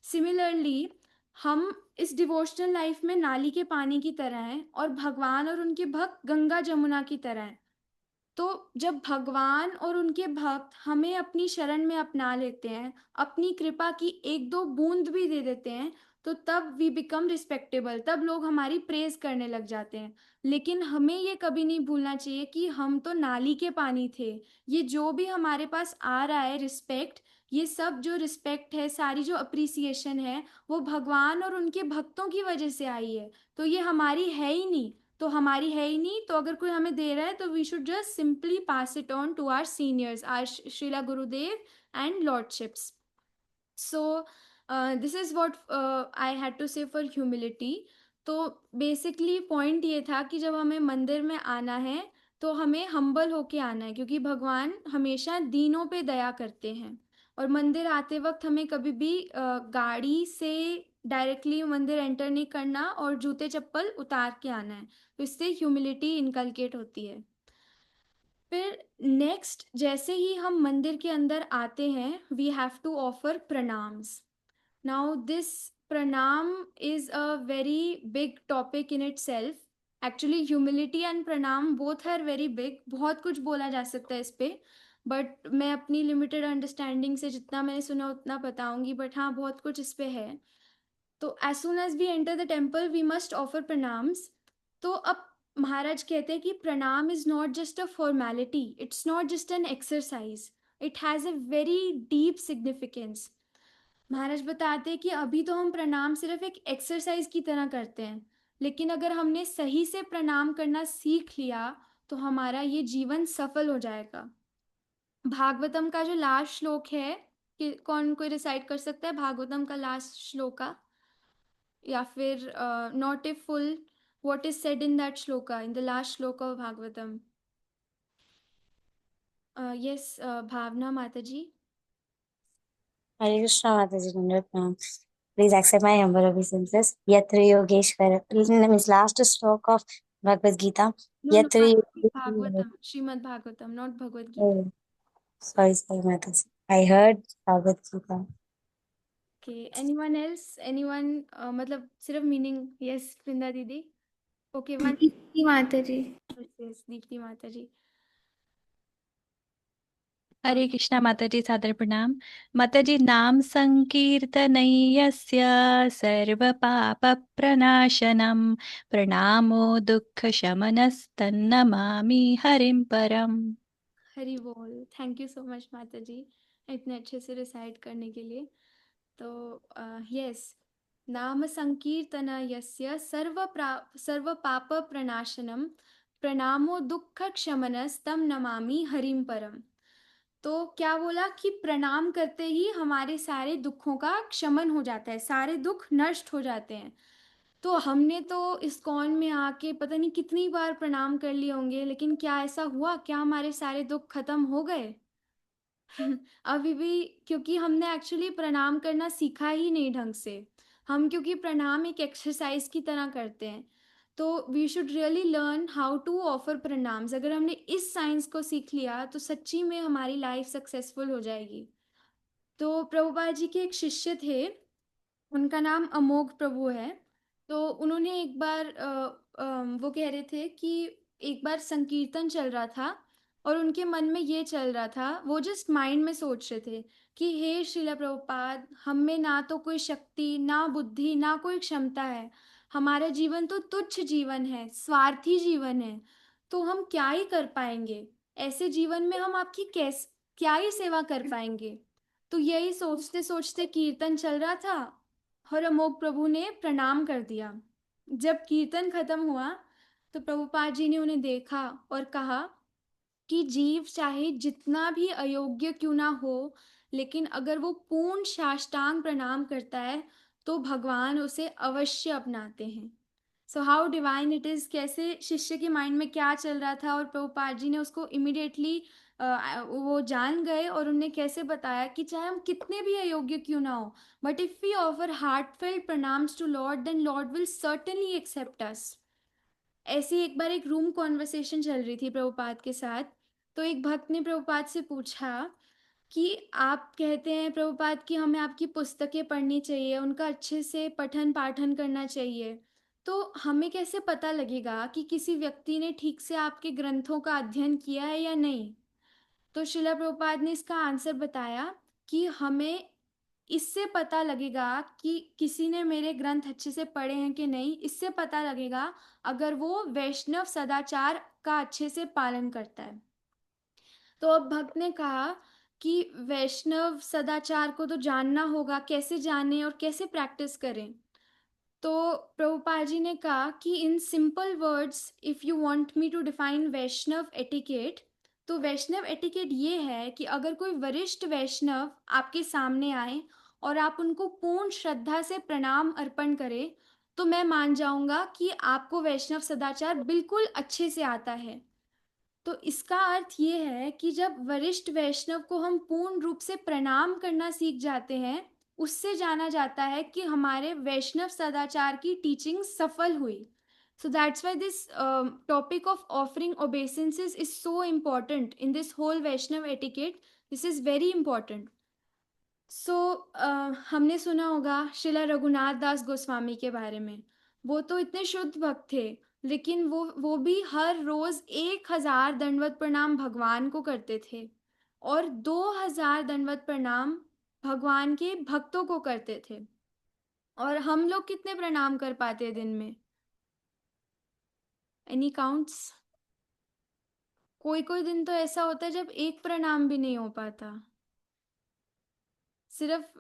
Similarly हम इस डिवोशनल लाइफ में नाली के पानी की तरह हैं और भगवान और उनके भक्त गंगा जमुना की तरह हैं। तो जब भगवान और उनके भक्त हमें अपनी शरण में अपना लेते हैं, अपनी कृपा की 1-2 बूंद भी दे देते हैं, तो तब वी बिकम रिस्पेक्टेबल, तब लोग हमारी प्रेज करने लग जाते हैं। लेकिन हमें ये कभी नहीं भूलना चाहिए कि हम तो नाली के पानी थे। ये जो भी हमारे पास आ रहा है रिस्पेक्ट, ये सब जो रिस्पेक्ट है, सारी जो अप्रिसिएशन है, वो भगवान और उनके भक्तों की वजह से आई है। तो ये हमारी है ही नहीं। तो हमारी है ही नहीं, तो अगर कोई हमें दे रहा है तो we should just simply pass it on to our seniors, our Srila Gurudev and lordships. So this is what I had to say for humility. तो बेसिकली पॉइंट ये था कि जब हमें मंदिर में आना है तो हमें हम्बल होके आना है, क्योंकि भगवान हमेशा दीनों पे दया करते हैं। और मंदिर आते वक्त हमें कभी भी गाड़ी से डायरेक्टली मंदिर एंटर नहीं करना और जूते चप्पल उतार के आना है। तो इससे ह्यूमिलिटी इनकलकेट होती है। फिर नेक्स्ट, जैसे ही हम मंदिर के अंदर आते हैं, we have to offer pranams. Now this pranam is a very big topic in itself. Actually humility and pranam both are very big, बहुत कुछ बोला जा सकता है इस पे, बट मैं अपनी लिमिटेड अंडरस्टैंडिंग से जितना मैंने सुना उतना बताऊंगी। बट हाँ, बहुत कुछ इस पे है। तो as soon as we enter the temple we must offer pranams. तो अब महाराज कहते हैं कि pranam is not just a formality, it's not just an exercise, it has a very deep significance. Maharaj बताते हैं कि अभी तो हम प्रणाम सिर्फ एक एक्सरसाइज की तरह करते हैं, लेकिन अगर हमने सही से प्रणाम करना सीख लिया तो हमारा ये जीवन सफल हो जाएगा। भागवतम का जो लास्ट श्लोक है, कि कौन कोई रिसाइट कर सकता है भागवतम का लास्ट श्लोका, या फिर not a full, what is said in that shloka, in the last shloka of Bhagavatam? Yes, Bhavana Mata ji. Hare Krishna Mataji, Nandit ma'am. Please accept my humble obeisances. Yatra Yogeshwara. Means last stroke of Bhagavad Gita. No no, Yatra Bhagavatam, Srimad Bhagavatam, not Bhagavad Gita. Oh, sorry, Mataji. I heard Bhagavad Gita. Okay, anyone else, anyone, मतलब सिर्फ मीनिंग? यस वृंदा दीदी। Okay, one. दीप्ति माता जी। यस, दीप्ति माता जी। हरे कृष्णा माता जी, सादर प्रणाम। माता जी, नाम संकीर्तनयस्य सर्व पाप प्रणाशनम प्रणामो दुख शमनस्तन्नमामि हरिम परम। हरि बोल। थैंक यू सो मच माता जी, इतने अच्छे से रिसाइट करने के लिए। तो यस, नाम संकीर्तन यस्य सर्व पाप प्रणाशनम प्रणामो दुख क्षमनस्तम नमामि हरिम परम। तो क्या बोला कि प्रणाम करते ही हमारे सारे दुखों का क्षमन हो जाता है, सारे दुख नष्ट हो जाते हैं। तो हमने तो इस्कॉन में आके पता नहीं कितनी बार प्रणाम कर लिए होंगे, लेकिन क्या ऐसा हुआ? क्या हमारे सारे दुख खत्म हो गए? अभी भी, क्योंकि हमने एक्चुअली प्रणाम करना सीखा ही नहीं ढंग से। हम क्योंकि प्रणाम एक एक्सरसाइज की तरह करते हैं, तो we should really learn how to offer pranams. अगर हमने इस साइंस को सीख लिया तो सच्ची में हमारी लाइफ सक्सेसफुल हो जाएगी। तो प्रभुपाद जी के एक शिष्य थे, उनका नाम अमोघ प्रभु है। तो उन्होंने एक बार वो कह रहे थे कि एक बार संकीर्तन चल रहा था और उनके मन में ये चल रहा था, वो जस्ट माइंड में सोच रहे थे कि हे श्रीला प्रभुपाद, हम में ना तो कोई शक्ति, ना बुद्धि, ना कोई क्षमता है। हमारा जीवन तो तुच्छ जीवन है, स्वार्थी जीवन है। तो हम क्या ही कर पाएंगे ऐसे जीवन में? हम आपकी क्या ही सेवा कर पाएंगे? तो यही सोचते सोचते कीर्तन चल रहा था और अमोघ प्रभु ने प्रणाम कर दिया। जब कीर्तन खत्म हुआ तो प्रभुपाद जी ने उन्हें देखा और कहा कि जीव चाहे जितना भी अयोग्य क्यों ना हो, लेकिन अगर वो पूर्ण साष्टांग प्रणाम करता है तो भगवान उसे अवश्य अपनाते हैं। So how divine it is, कैसे शिष्य के माइंड में क्या चल रहा था और प्रभुपाद जी ने उसको इमिडिएटली वो जान गए और उन्हें कैसे बताया कि चाहे हम कितने भी अयोग्य क्यों ना हो, but if we offer heartfelt pranams to lord then lord will certainly accept us. ऐसी एक बार एक रूम कॉन्वर्सेशन चल रही थी प्रभुपाद के साथ, तो एक भक्त ने प्रभुपाद से पूछा कि आप कहते हैं प्रभुपाद कि हमें आपकी पुस्तकें पढ़नी चाहिए, उनका अच्छे से पठन पाठन करना चाहिए, तो हमें कैसे पता लगेगा कि किसी व्यक्ति ने ठीक से आपके ग्रंथों का अध्ययन किया है या नहीं? तो शिला प्रभुपाद ने इसका आंसर बताया कि हमें इससे पता लगेगा कि किसी ने मेरे ग्रंथ अच्छे से पढ़े हैं कि नहीं, इससे पता लगेगा अगर वो वैष्णव सदाचार का अच्छे से पालन करता है। तो अब भक्त ने कहा कि वैष्णव सदाचार को तो जानना होगा, कैसे जाने और कैसे प्रैक्टिस करें? तो प्रभुपाद जी ने कहा कि in simple words, if you want me to define Vaishnava etiquette, तो वैष्णव एटिकेट ये है कि अगर कोई वरिष्ठ वैष्णव आपके सामने आए और आप उनको पूर्ण श्रद्धा से प्रणाम अर्पण करें, तो मैं मान जाऊंगा कि आपको वैष्णव सदाचार बिल्कुल अच्छे से आता है। तो इसका अर्थ ये है कि जब वरिष्ठ वैष्णव को हम पूर्ण रूप से प्रणाम करना सीख जाते हैं, उससे जाना जाता है कि हमारे वैष्णव सदाचार की टीचिंग सफल हुई। So that's why this topic of offering obeisances is so important in this whole Vaishnav etiquette. This is very important. So हमने सुना होगा श्रीला रघुनाथ दास गोस्वामी के बारे में। वो तो इतने शुद्ध भक्त थे, लेकिन वो भी हर रोज 1000 दंडवत प्रणाम भगवान को करते थे और 2000 दंडवत प्रणाम भगवान के भक्तों को करते थे। और हम लोग कितने प्रणाम कर पाते हैं दिन में? Any counts? कोई कोई दिन तो ऐसा होता है जब एक प्रणाम भी नहीं हो पाता। सिर्फ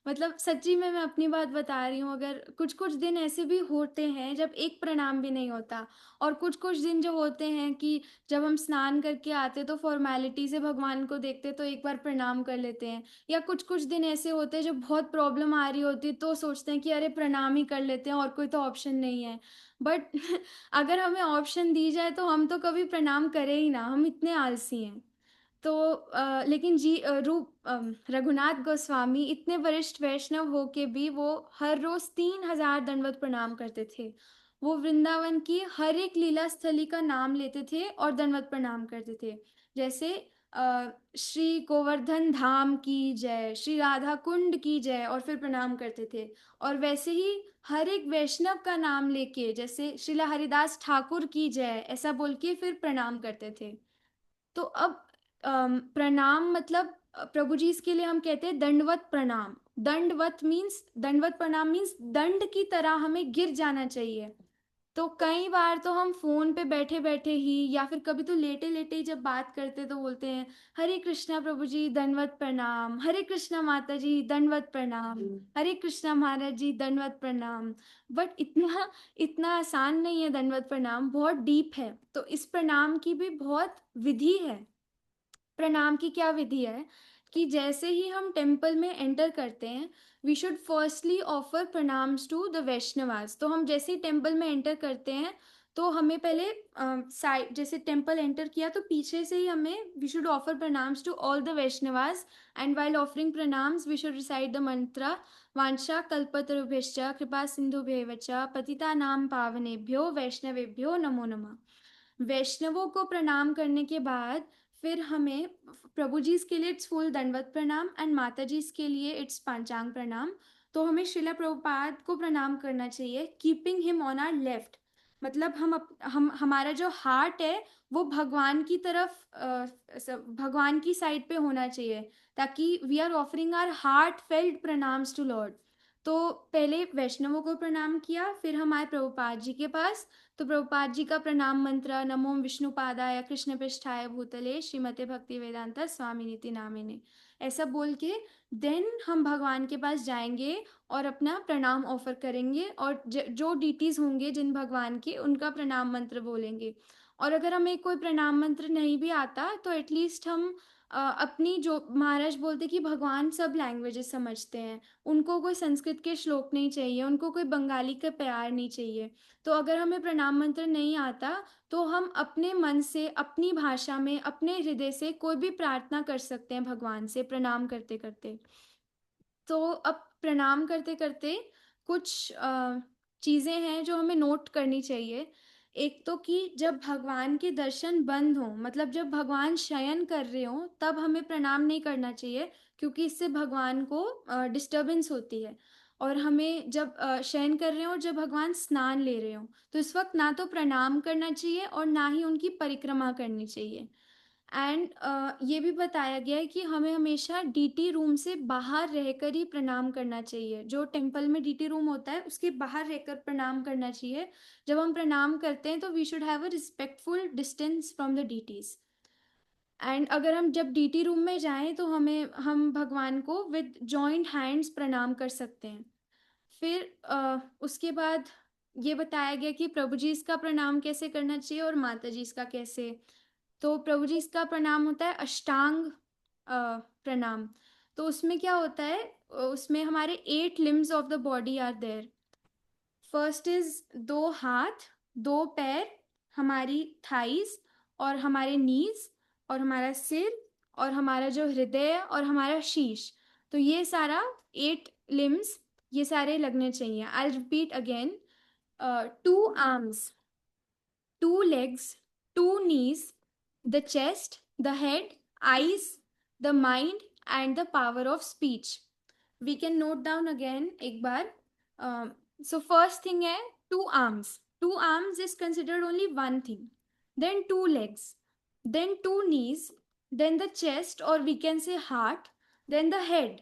मतलब सच्ची में मैं अपनी बात बता रही हूँ, अगर कुछ कुछ दिन ऐसे भी होते हैं जब एक प्रणाम भी नहीं होता, और कुछ कुछ दिन जो होते हैं कि जब हम स्नान करके आते तो फॉर्मेलिटी से भगवान को देखते तो एक बार प्रणाम कर लेते हैं, या कुछ कुछ दिन ऐसे होते हैं जब बहुत प्रॉब्लम आ रही होती है तो सोचते हैं कि अरे प्रणाम ही कर लेते हैं और कोई तो ऑप्शन नहीं है। बट अगर हमें ऑप्शन दी जाए तो हम तो कभी प्रणाम करें ही ना, हम इतने आलसी हैं। तो लेकिन रघुनाथ गोस्वामी इतने वरिष्ठ वैष्णव हो के भी वो हर रोज 3000 दंडवत प्रणाम करते थे। वो वृंदावन की हर एक लीला स्थली का नाम लेते थे और दंडवत प्रणाम करते थे। जैसे श्री गोवर्धन धाम की जय, श्री राधा कुंड की जय, और फिर प्रणाम करते थे। और वैसे ही हर एक वैष्णव का नाम लेके, जैसे श्रीला हरिदास ठाकुर की जय ऐसा बोल के फिर प्रणाम करते थे। तो अब प्रणाम मतलब प्रभु जी इसके लिए हम कहते हैं दंडवत प्रणाम। दंडवत प्रणाम मीन्स दंड की तरह हमें गिर जाना चाहिए। तो कई बार तो हम फोन पे बैठे बैठे ही या फिर कभी तो लेटे लेटे ही जब बात करते तो बोलते हैं हरे कृष्णा प्रभु जी दंडवत प्रणाम, हरे कृष्णा माता जी दंडवत प्रणाम, हरे कृष्णा महाराज जी दंडवत प्रणाम। बट इतना इतना आसान नहीं है दंडवत प्रणाम, बहुत डीप है। तो इस प्रणाम की भी बहुत विधि है। प्रणाम की क्या विधि है कि जैसे ही हम टेम्पल में एंटर करते हैं, we should firstly offer pranams to the Vaishnavas. तो हम जैसे ही टेम्पल में एंटर करते हैं तो हमें पहले साइड, जैसे टेम्पल एंटर किया तो पीछे से ही हमें we should offer pranams to all the Vaishnavas, and while offering pranams we should recite the mantra वांछा कल्पतरुभ्यश्च कृपा सिंधुभ्येव च पतितानां पावनेभ्यो वैष्णवेभ्यो नमो नमः। वैष्णवों को प्रणाम करने के बाद फिर हमें प्रभु जी के लिए इट्स फुल दंडवत प्रणाम एंड माता जी के लिए इट्स पंचांग प्रणाम। तो हमें श्रीला प्रभुपाद को प्रणाम करना चाहिए keeping him on our left. मतलब हम हमारा जो हार्ट है वो भगवान की तरफ भगवान की साइड पे होना चाहिए, ताकि we are offering our heartfelt pranams to Lord. तो पहले वैष्णवों को प्रणाम किया, फिर हम आए प्रभुपाद जी के पास। तो प्रभुपाद जी का प्रणाम मंत्र नमो विष्णुपादाय कृष्ण पृष्ठाय भूतले श्रीमते भक्ति वेदांत स्वामी नीति नामिने, ऐसा बोल के देन हम भगवान के पास जाएंगे और अपना प्रणाम ऑफर करेंगे, और जो डीटीज होंगे जिन भगवान के, उनका प्रणाम मंत्र बोलेंगे। और अगर हमें कोई प्रणाम मंत्र नहीं भी आता तो एटलीस्ट हम अपनी, जो महाराज बोलते कि भगवान सब लैंग्वेजेस समझते हैं, उनको कोई संस्कृत के श्लोक नहीं चाहिए, उनको कोई बंगाली का प्यार नहीं चाहिए। तो अगर हमें प्रणाम मंत्र नहीं आता तो हम अपने मन से, अपनी भाषा में, अपने हृदय से कोई भी प्रार्थना कर सकते हैं भगवान से प्रणाम करते करते। तो अब प्रणाम करते करते कुछ चीज़ें हैं जो हमें नोट करनी चाहिए। एक तो कि जब भगवान के दर्शन बंद हो, मतलब जब भगवान शयन कर रहे हो, तब हमें प्रणाम नहीं करना चाहिए, क्योंकि इससे भगवान को डिस्टरबेंस होती है। और हमें जब शयन कर रहे हो और जब भगवान स्नान ले रहे हो, तो इस वक्त ना तो प्रणाम करना चाहिए और ना ही उनकी परिक्रमा करनी चाहिए। एंड ये भी बताया गया है कि हमें हमेशा डीटी रूम से बाहर रहकर ही प्रणाम करना चाहिए। जो टेम्पल में डीटी रूम होता है उसके बाहर रहकर प्रणाम करना चाहिए। जब हम प्रणाम करते हैं तो we should have a respectful distance from the deities. And अगर हम जब डीटी रूम में जाएं तो हम भगवान को विद जॉइंट हैंड्स प्रणाम कर सकते हैं। फिर उसके बाद ये बताया गया कि प्रभु जी इसका प्रणाम कैसे करना चाहिए और माता जी इसका कैसे। तो प्रभु जी इसका प्रणाम होता है अष्टांग प्रणाम। तो उसमें क्या होता है, उसमें हमारे 8 limbs of the body are there. First is 2 हाथ, 2 पैर, हमारी थाइज और हमारे नीज और हमारा सिर और हमारा जो हृदय और हमारा शीश। तो ये सारा 8 लिम्स, ये सारे लगने चाहिए। I repeat again, 2 arms, 2 legs, 2 knees, the chest, the head, eyes, the mind, and the power of speech. We can note down again एक बार. So first thing है 2 arms. 2 arms is considered only one thing. Then 2 legs, then 2 knees, then the chest or we can say heart, then the head,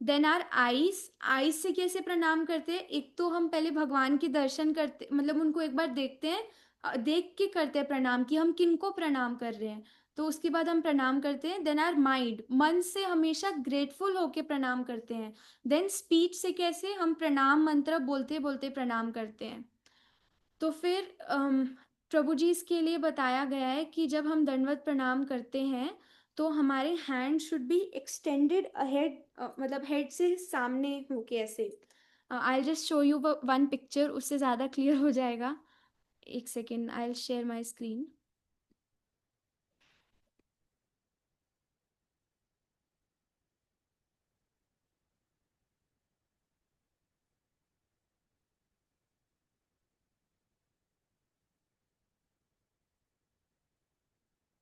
then are eyes. Eyes से कैसे प्रणाम करते हैं, एक तो हम पहले भगवान के दर्शन करते, मतलब उनको एक बार देखते हैं, देख के करते हैं प्रणाम कि हम किनको प्रणाम कर रहे हैं। तो उसके बाद हम प्रणाम करते हैं। देन आर माइंड, मन से हमेशा ग्रेटफुल होके प्रणाम करते हैं। देन स्पीच से कैसे हम प्रणाम मंत्र बोलते बोलते प्रणाम करते हैं। तो फिर प्रभु जी इसके लिए बताया गया है कि जब हम दंडवत प्रणाम करते हैं तो हमारे hand should be extended ahead, मतलब हेड से सामने होके ऐसे। I just show you one picture, उससे ज़्यादा क्लियर हो जाएगा। एक second, I will share my screen.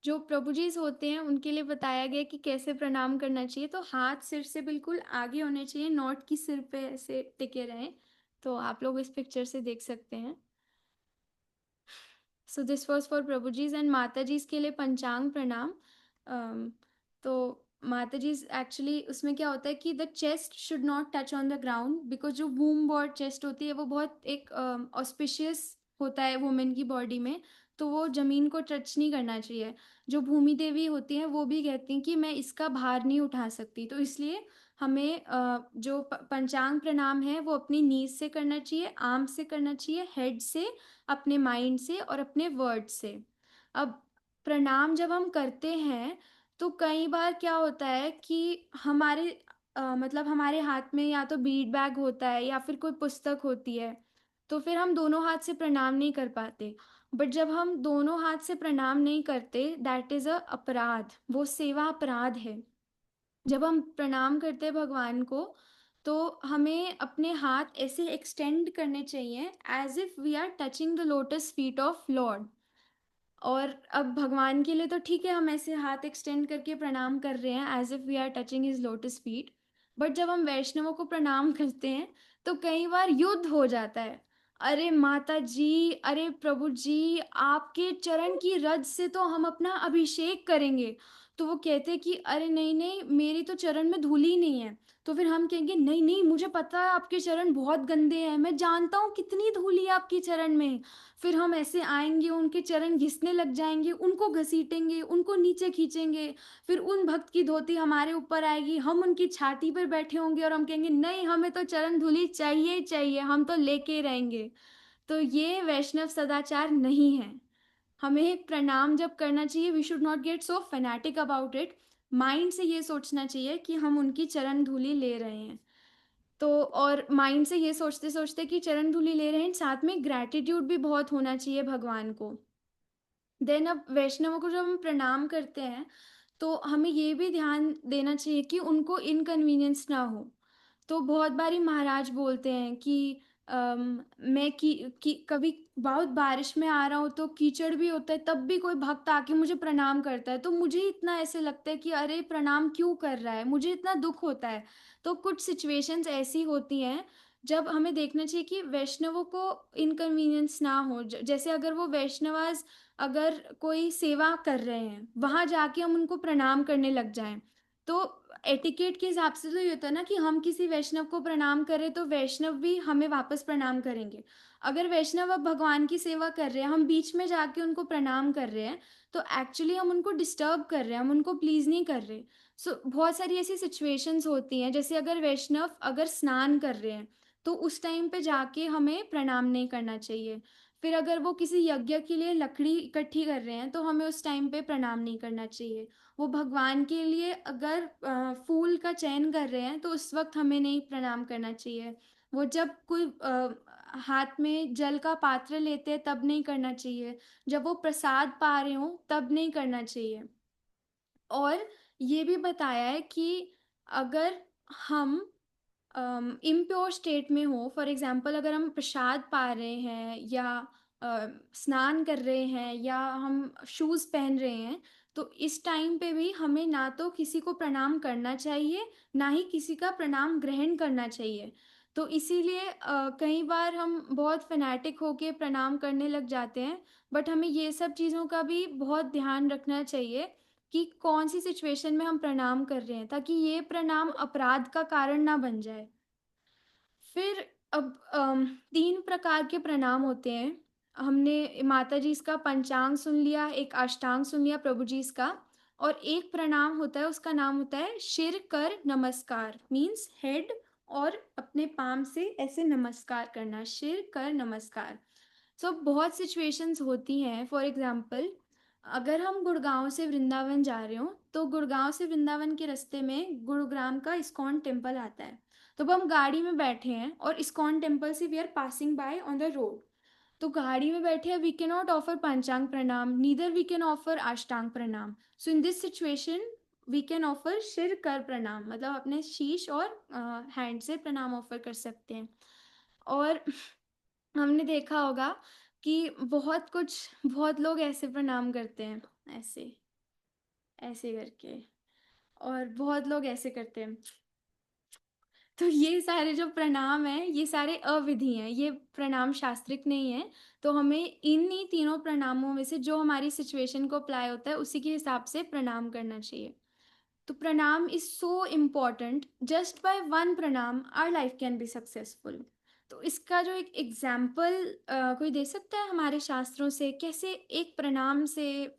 जो प्रभु जी होते हैं उनके लिए बताया गया कि कैसे प्रणाम करना चाहिए। तो हाथ सिर से बिल्कुल आगे होने चाहिए, नॉट की सिर पे ऐसे टिके रहें। तो आप लोग इस पिक्चर से देख सकते हैं। So this was for prabhu jis. And Mata ji के लिए पंचांग प्रणाम। तो माता जी एक्चुअली उसमें क्या होता है कि the chest should not touch on the ground, because जो वूम्ब और चेस्ट होती है वो बहुत एक ऑस्पिशियस होता है वुमेन की बॉडी में, तो वो जमीन को टच नहीं करना चाहिए। जो भूमि देवी होती हैं वो भी कहती हैं कि मैं इसका भार नहीं उठा सकती, तो इसलिए हमें जो पंचांग प्रणाम है वो अपनी नीज से करना चाहिए, आर्म से करना चाहिए, हेड से, अपने माइंड से और अपने वर्ड से। अब प्रणाम जब हम करते हैं तो कई बार क्या होता है कि हमारे मतलब हमारे हाथ में या तो बीड बैग होता है या फिर कोई पुस्तक होती है, तो फिर हम दोनों हाथ से प्रणाम नहीं कर पाते। बट जब हम दोनों हाथ से प्रणाम नहीं करते, दैट इज अ अपराध, वो सेवा अपराध है। जब हम प्रणाम करते हैं भगवान को तो हमें अपने हाथ ऐसे एक्सटेंड करने चाहिए as if we are touching the lotus feet of Lord. और अब भगवान के लिए तो ठीक है, हम ऐसे हाथ एक्सटेंड करके प्रणाम कर रहे हैं as if we are touching his lotus feet. But जब हम वैष्णवों को प्रणाम करते हैं तो कई बार युद्ध हो जाता है। अरे माता जी, अरे प्रभु जी, आपके चरण की रज से तो हम अपना अभिषेक करेंगे। तो वो कहते हैं कि अरे नहीं नहीं, मेरी तो चरण में धूल ही नहीं है। तो फिर हम कहेंगे नहीं नहीं, मुझे पता है आपके चरण बहुत गंदे हैं, मैं जानता हूँ कितनी धूली है आपके चरण में। फिर हम ऐसे आएंगे, उनके चरण घिसने लग जाएंगे, उनको घसीटेंगे, उनको नीचे खींचेंगे। फिर उन भक्त की धोती हमारे ऊपर आएगी, हम उनकी छाती पर बैठे होंगे और हम कहेंगे नहीं, हमें तो चरण धूली चाहिए ही चाहिए, हम तो लेके ही रहेंगे। तो ये वैष्णव सदाचार नहीं है। हमें प्रणाम जब करना चाहिए, we should not get so fanatic about it. Mind से ये सोचना चाहिए कि हम उनकी चरण धूलि ले रहे हैं। तो और माइंड से ये सोचते सोचते कि चरण धूलि ले रहे हैं, साथ में ग्रैटिट्यूड भी बहुत होना चाहिए भगवान को। देन अब वैष्णवों को जब हम प्रणाम करते हैं तो हमें ये भी ध्यान देना चाहिए कि उनको इनकन्वीनियंस ना हो। तो बहुत बारी महाराज बोलते हैं कि मैं कि कभी बहुत बारिश में आ रहा हूँ तो कीचड़ भी होता है, तब भी कोई भक्त आके मुझे प्रणाम करता है, तो मुझे इतना ऐसे लगता है कि अरे प्रणाम क्यों कर रहा है, मुझे इतना दुख होता है। तो कुछ सिचुएशंस ऐसी होती हैं जब हमें देखना चाहिए कि वैष्णवों को इनकन्वीनियंस ना हो। जैसे अगर वो वैष्णवास अगर कोई सेवा कर रहे हैं, वहां जाके हम उनको प्रणाम करने लग जाएं, तो एटिकेट के हिसाब से तो ये होता है ना कि हम किसी वैष्णव को प्रणाम करें तो वैष्णव भी हमें वापस प्रणाम करेंगे। अगर वैष्णव अब भगवान की सेवा कर रहे हैं, हम बीच में जाके उनको प्रणाम कर रहे हैं, तो एक्चुअली हम उनको डिस्टर्ब कर रहे हैं, हम उनको प्लीज नहीं कर रहे। सो बहुत सारी ऐसी सिचुएशंस होती हैं, जैसे अगर वैष्णव अगर स्नान कर रहे हैं तो उस टाइम पे जाके हमें प्रणाम नहीं करना चाहिए। फिर अगर वो किसी यज्ञ के लिए लकड़ी इकट्ठी कर रहे हैं तो हमें उस टाइम पे प्रणाम नहीं करना चाहिए। वो भगवान के लिए अगर फूल का चयन कर रहे हैं तो उस वक्त हमें नहीं प्रणाम करना चाहिए। वो जब कोई हाथ में जल का पात्र लेते हैं तब नहीं करना चाहिए। जब वो प्रसाद पा रहे हो तब नहीं करना चाहिए। और ये भी बताया है कि अगर हम इम्प्योर स्टेट में हो, फॉर एग्जाम्पल अगर हम प्रसाद पा रहे हैं या स्नान कर रहे हैं या हम शूज पहन रहे हैं, तो इस टाइम पे भी हमें ना तो किसी को प्रणाम करना चाहिए, ना ही किसी का प्रणाम ग्रहण करना चाहिए। तो इसीलिए कई बार हम बहुत फैनेटिक होके प्रणाम करने लग जाते हैं। बट हमें ये सब चीज़ों का भी बहुत ध्यान रखना चाहिए कि कौन सी सिचुएशन में हम प्रणाम कर रहे हैं, ताकि ये प्रणाम अपराध का कारण ना बन जाए। फिर अब 3 प्रकार के प्रणाम होते हैं। हमने माता जी इसका पंचांग सुन लिया, एक अष्टांग सुन लिया प्रभु जी इसका, और एक प्रणाम होता है उसका नाम होता है शिर कर नमस्कार, मीन्स हेड और अपने पाम से ऐसे नमस्कार करना, शिर कर नमस्कार। सो बहुत सिचुएशंस होती हैं, फॉर एग्जाम्पल अगर हम गुड़गांव से वृंदावन जा रहे हो तो गुड़गांव से वृंदावन के रास्ते में गुरुग्राम का इस्कॉन टेम्पल आता है। तो अब हम गाड़ी में बैठे हैं और इस्कॉन टेम्पल से we are passing by on the road. तो गाड़ी में बैठे हैं, वी कैन नॉट ऑफर पंचांग प्रणाम, neither we can offer ashtanga pranam. So in this situation we can offer शिर कर प्रणाम, मतलब अपने शीश और हैंड से प्रणाम ऑफर कर सकते हैं। और हमने देखा होगा कि बहुत लोग ऐसे प्रणाम करते हैं, ऐसे ऐसे करके, और बहुत लोग ऐसे करते हैं। तो ये सारे जो प्रणाम हैं ये सारे अविधि हैं, ये प्रणाम शास्त्रिक नहीं है। तो हमें इन्हीं तीनों प्रणामों में से जो हमारी सिचुएशन को अप्लाई होता है उसी के हिसाब से प्रणाम करना चाहिए। तो pranam is so important, just by one pranam our life can be successful. तो इसका जो एक एग्जाम्पल कोई दे सकता है हमारे शास्त्रों से, कैसे एक प्रणाम से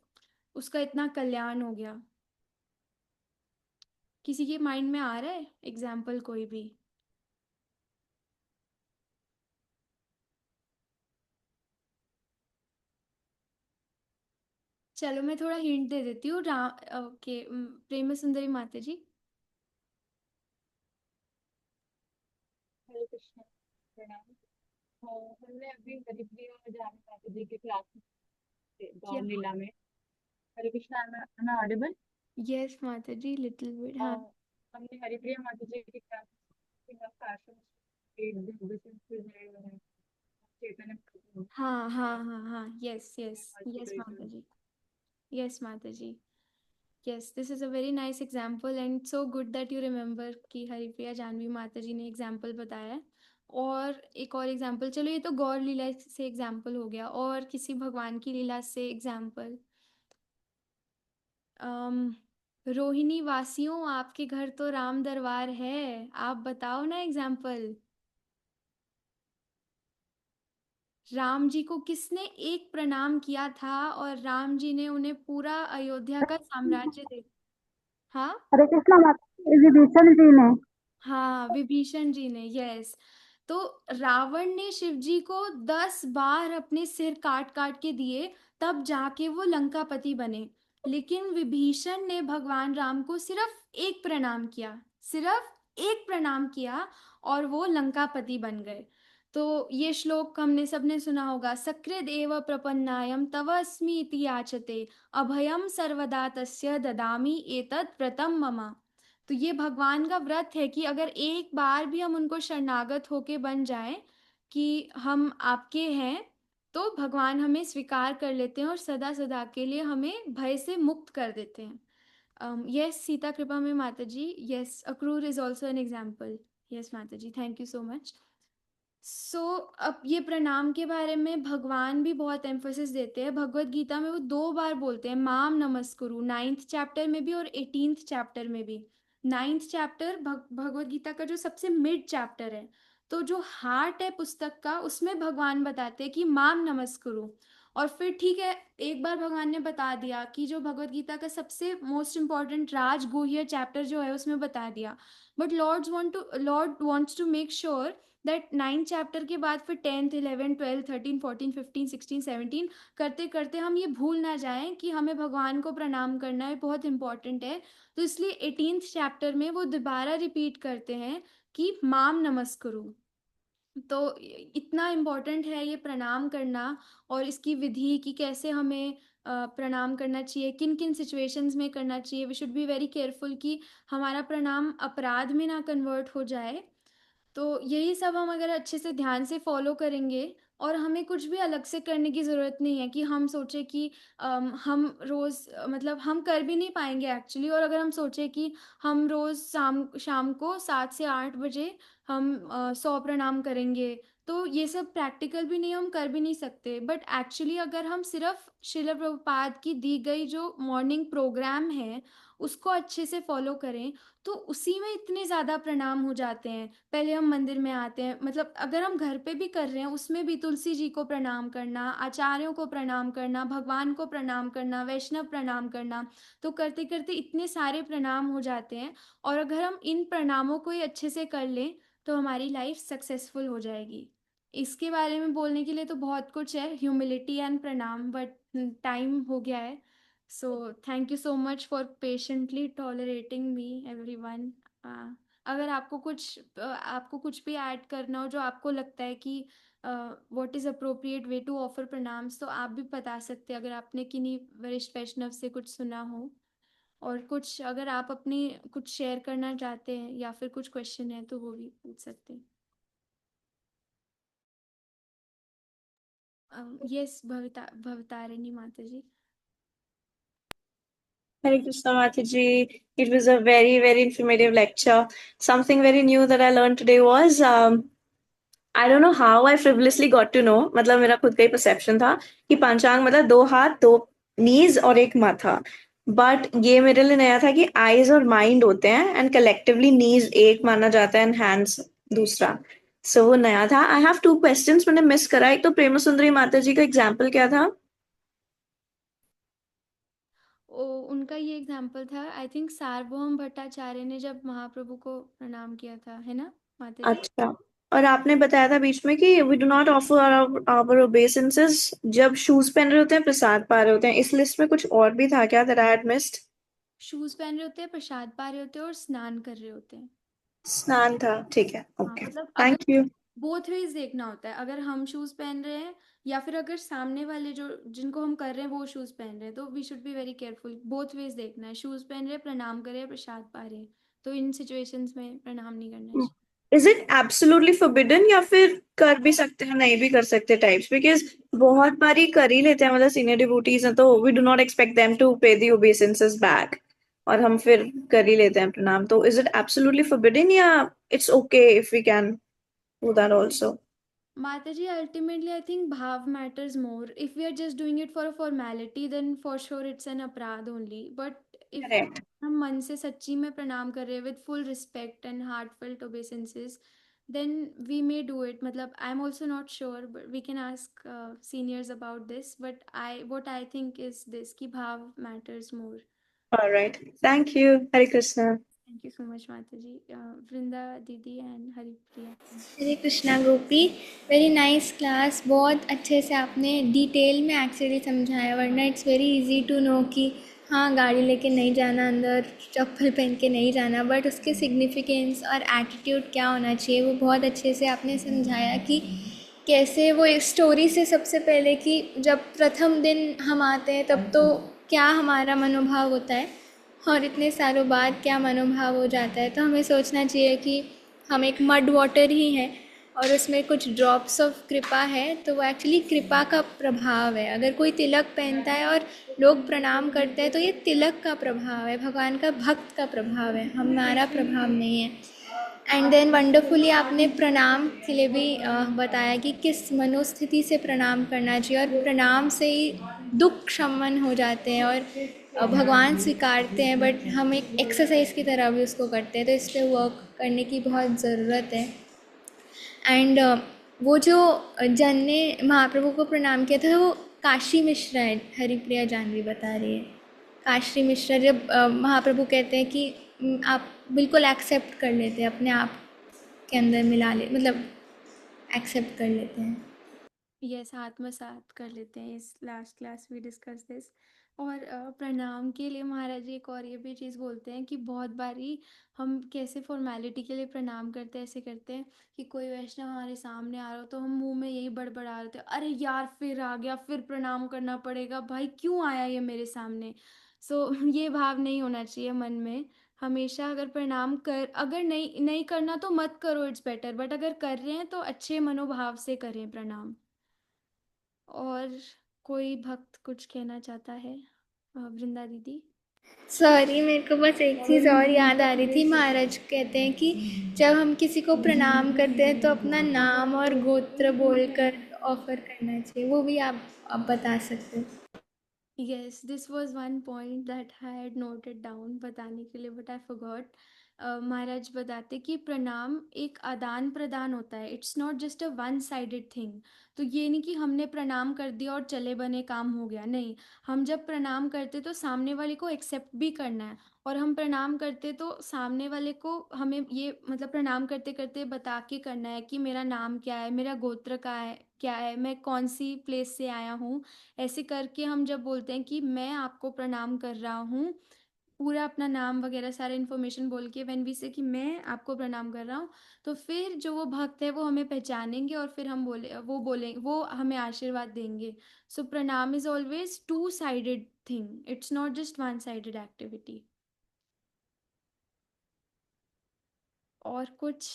उसका इतना कल्याण हो गया? किसी के माइंड में आ रहा है एग्जाम्पल कोई भी? चलो मैं थोड़ा हिंट दे देती हूँ। ओके, प्रेम सुंदरी माता जी। हरे कृष्ण, प्रणाम। हमने अभी हरिप्रिया जानी माता जी के क्लास में क्या? गौर लीला में। Hare Krishna, am I audible? Yes Mata ji, little bit, हाँ। हमने हरिप्रिया माता जी के क्लास में चैतन्य प्रभु हाँ हाँ हाँ हाँ, यस यस यस जी। माता ji, yes Mata ji. Yes, this is a very nice example and so good that you remember कि हरिप्रिया जानवी माता जी ने एग्जाम्पल बताया है। और एक और एग्जाम्पल, चलो ये तो गौर लीला से एग्जाम्पल हो गया, और किसी भगवान की लीला से एग्जाम्पल। रोहिणी वासियों, आपके घर तो राम दरबार है, आप बताओ ना एग्जाम्पल। राम जी को किसने एक प्रणाम किया था और राम जी ने उन्हें पूरा अयोध्या का साम्राज्य दे। हाँ हरे कृष्णा माता विभीषण जी ने। हाँ, विभीषण जी ने, यस। तो रावण ने शिव जी को 10 बार अपने सिर काट काट के दिए, तब जाके वो लंकापति बने। लेकिन विभीषण ने भगवान राम को सिर्फ एक प्रणाम किया, सिर्फ एक प्रणाम किया, और वो लंकापति बन गए। तो ये श्लोक हमने सबने सुना होगा, सकृद एव प्रपन्नायम तव अस्मि इति याचते, अभयम सर्वदा तस्य ददामि एतत् व्रतम मम। तो ये भगवान का व्रत है कि अगर एक बार भी हम उनको शरणागत होके बन जाएं कि हम आपके हैं, तो भगवान हमें स्वीकार कर लेते हैं और सदा सदा के लिए हमें भय से मुक्त कर देते हैं। यस सीता कृपा में Mata ji, yes Akrura is also an example. Yes Mata ji, thank you so much. So अब ये प्रणाम के बारे में भगवान भी बहुत एम्फोसिस देते हैं। भगवत गीता में वो 2 बार बोलते हैं, माम नमस्कुरु, 9th चैप्टर में भी और 18th चैप्टर में भी। 9th चैप्टर भगवत गीता का जो सबसे मिड चैप्टर है, तो जो हार्ट है पुस्तक का, उसमें भगवान बताते हैं कि माम नमस्कुरु। और फिर ठीक है, एक बार भगवान ने बता दिया कि जो भगवत गीता का सबसे मोस्ट इम्पॉर्टेंट राजगुह्य चैप्टर जो है उसमें बता दिया, but Lord wants to make sure that 9th chapter के बाद फिर 10th 11th 12th 13 14 15 16 17 करते करते हम ये भूल ना जाएं कि हमें भगवान को प्रणाम करना है, बहुत इंपॉर्टेंट है। तो इसलिए 18th चैप्टर में वो दोबारा रिपीट करते हैं कि माम नमस्कुरु। तो इतना इम्पोर्टेंट है ये प्रणाम करना, और इसकी विधि कि कैसे हमें प्रणाम करना चाहिए, किन किन सिचुएशंस में करना चाहिए। We should be very careful कि हमारा प्रणाम अपराध में ना कन्वर्ट हो जाए। तो यही सब हम अगर अच्छे से ध्यान से फॉलो करेंगे, और हमें कुछ भी अलग से करने की ज़रूरत नहीं है कि हम सोचे कि हम रोज़ मतलब हम कर भी नहीं पाएंगे एक्चुअली। और अगर हम सोचे कि हम रोज़ शाम शाम को 7 से 8 बजे हम 100 प्रणाम करेंगे, तो ये सब प्रैक्टिकल भी नहीं, हम कर भी नहीं सकते। बट एक्चुअली अगर हम सिर्फ शिला प्रभुपाद की दी गई जो मॉर्निंग प्रोग्राम है उसको अच्छे से फॉलो करें, तो उसी में इतने ज़्यादा प्रणाम हो जाते हैं। पहले हम मंदिर में आते हैं, मतलब अगर हम घर पे भी कर रहे हैं उसमें भी तुलसी जी को प्रणाम करना, आचार्यों को प्रणाम करना, भगवान को प्रणाम करना, वैष्णव प्रणाम करना, तो करते करते इतने सारे प्रणाम हो जाते हैं। और अगर हम इन प्रणामों को ही अच्छे से कर लें तो हमारी लाइफ सक्सेसफुल हो जाएगी। इसके बारे में बोलने के लिए तो बहुत कुछ है, ह्यूमिलिटी एंड प्रणाम, बट टाइम हो गया है। So thank you so much for patiently tolerating me everyone. अगर आपको कुछ भी ऐड करना हो जो आपको लगता है कि what is appropriate way to offer pranams, तो आप भी बता सकते हैं अगर आपने किन्हीं वरिष्ठ वैष्णव से कुछ सुना हो। और कुछ अगर आप अपनी कुछ शेयर करना चाहते हैं या फिर कुछ क्वेश्चन है तो वो भी पूछ सकते हैं। यस भवतारिणी माता ji. Hare Krishna Mataji. It was a very, very informative lecture. Something very new that I learned today was I don't know how I frivolously got to know. मतलब मेरा खुद का ही perception था कि पंचांग मतलब 2 हाथ, 2 knees और एक माथा. बट ये मेरे लिए नया था कि आईज और माइंड होते हैं एंड कलेक्टिवली नीज एक माना जाता है एंड हैंड्स दूसरा. सो वो नया था. आई हैव 2 क्वेश्चंस मैंने मिस करा. एक तो प्रेम सुंदरी माता जी का एग्जाम्पल क्या था? उनका ये एग्जाम्पल था, आई थिंक सार्वभौम भट्टाचार्य ने जब महाप्रभु को प्रणाम किया था, है ना माता जी? अच्छा. और आपने बताया था बीच में कि we do not offer our obeisances जब शूज पहन रहे होते हैं, प्रसाद पा रहे होते हैं. इस लिस्ट में कुछ और भी था क्या that I had missed? Shoes पहन रहे होते हैं, प्रसाद पा रहे होते हैं और स्नान कर रहे होते हैं। स्नान था. ठीक है. हाँ, ओके. मतलब अगर थैंक यू. बोथ वेज देखना होता है, अगर हम शूज पहन रहे हैं या फिर अगर सामने वाले जो जिनको हम कर रहे हैं वो शूज पहन रहे हैं, तो we should be very careful. Both ways देखना है, शूज पहन रहे हैं प्रणाम कर रहे हैं, प्रसाद पा रहे हैं, तो इन सिचुएशंस में प्रणाम नहीं करना चाहिए। इज इट एब्सोल्युटली फॉरबिडन या फिर कर भी सकते हैं नहीं भी कर सकते टाइप्स? बिकॉज बहुत बारी कर ही लेते हैं, मतलब सीनियर डिवोटीज हैं तो we do not expect them to pay the obeisances back और हम फिर कर ही लेते हैं प्रणाम. तो इज इट एब्सोल्युटली फॉरबिडन या it's okay if we can do that also? Mataji, ultimately, I think bhav matters more. If we are just doing it for a formality, then for sure it's an अपराध only. But if Correct. हम मन से सच्ची में प्रणाम कर रहे हैं with full respect and heartfelt obeisances, then we may do it. मतलब I'm also not sure, but we can ask seniors about this. But what I think is this कि bhav matters more. All right. Thank you. Hare Krishna. Thank you so much Mataji. Vrinda दीदी and Haripriya. Hare Krishna Gopi, very nice class. बहुत अच्छे से आपने डिटेल में एक्चुअली समझाया, वरना it's very easy to know कि हाँ गाड़ी लेके नहीं जाना, अंदर चप्पल पहन के नहीं जाना, बट उसके सिग्निफिकेंस और एटीट्यूड क्या होना चाहिए वो बहुत अच्छे से आपने समझाया कि कैसे वो एक स्टोरी से सबसे पहले कि जब प्रथम दिन हम आते हैं तब तो क्या हमारा मनोभाव होता है और इतने सालों बाद क्या मनोभाव हो जाता है। तो हमें सोचना चाहिए कि हम एक मड वाटर ही हैं और उसमें कुछ ड्रॉप्स ऑफ कृपा है, तो वो एक्चुअली कृपा का प्रभाव है। अगर कोई तिलक पहनता है और लोग प्रणाम करते हैं तो ये तिलक का प्रभाव है, भगवान का भक्त का प्रभाव है, हमारा प्रभाव नहीं है। एंड देन वंडरफुली आपने प्रणाम के लिए भी बताया कि किस मनोस्थिति से प्रणाम करना चाहिए, और प्रणाम से ही दुख शमन हो जाते हैं और भगवान स्वीकारते हैं, बट हम एक एक्सरसाइज की तरह भी उसको करते हैं, तो इस पर वर्क करने की बहुत ज़रूरत है। एंड वो जो जन ने महाप्रभु को प्रणाम किया था वो काशी मिश्रा है, हरिप्रिया जानवी बता रही है। काशी मिश्रा जब महाप्रभु कहते हैं कि आप बिल्कुल एक्सेप्ट कर लेते हैं, अपने आप के अंदर मिला ले, मतलब एक्सेप्ट कर लेते हैं। यस, आत्मसात कर लेते हैं। इस last class we discuss this. और प्रणाम के लिए महाराज जी एक और ये भी चीज़ बोलते हैं कि बहुत बारी हम कैसे फॉर्मेलिटी के लिए प्रणाम करते हैं, ऐसे करते हैं कि कोई वैष्णव हमारे सामने आ रहा हो तो हम मुंह में यही बड़बड़ा रहे होते हैं, अरे यार फिर आ गया, फिर प्रणाम करना पड़ेगा, भाई क्यों आया ये मेरे सामने। सो ये भाव नहीं होना चाहिए मन में। हमेशा अगर प्रणाम कर, अगर नहीं नहीं करना तो मत करो, इट्स बेटर, बट अगर कर रहे हैं तो अच्छे मनोभाव से करें प्रणाम। और कोई भक्त कुछ कहना चाहता है? वृंदा दीदी। सॉरी, मेरे को बस एक चीज़ और याद आ रही थी। महाराज कहते हैं कि जब हम किसी को प्रणाम करते हैं तो अपना नाम और गोत्र बोलकर ऑफर करना चाहिए, वो भी आप बता सकते हो। Yes, this was one point that I had noted down बताने के लिए, but I forgot. महाराज बताते कि प्रणाम एक आदान प्रदान होता है, it's not just a one sided thing. तो ये नहीं कि हमने प्रणाम कर दिया और चले बने काम हो गया, नहीं। हम जब प्रणाम करते तो सामने वाले को एक्सेप्ट भी करना है, और हम प्रणाम करते तो सामने वाले को हमें ये मतलब प्रणाम करते करते बता के करना है कि मेरा नाम क्या है, मेरा गोत्र क्या है, मैं कौन सी प्लेस से आया हूँ। ऐसे करके हम जब बोलते हैं कि मैं आपको प्रणाम कर रहा हूँ, पूरा अपना नाम वगैरह सारे इन्फॉर्मेशन बोल के व्हेन वी से कि मैं आपको प्रणाम कर रहा हूँ, तो फिर जो वो भक्त है वो हमें पहचानेंगे और फिर वो हमें आशीर्वाद देंगे। सो प्रणाम is always two sided thing, it's not just one sided activity. और कुछ?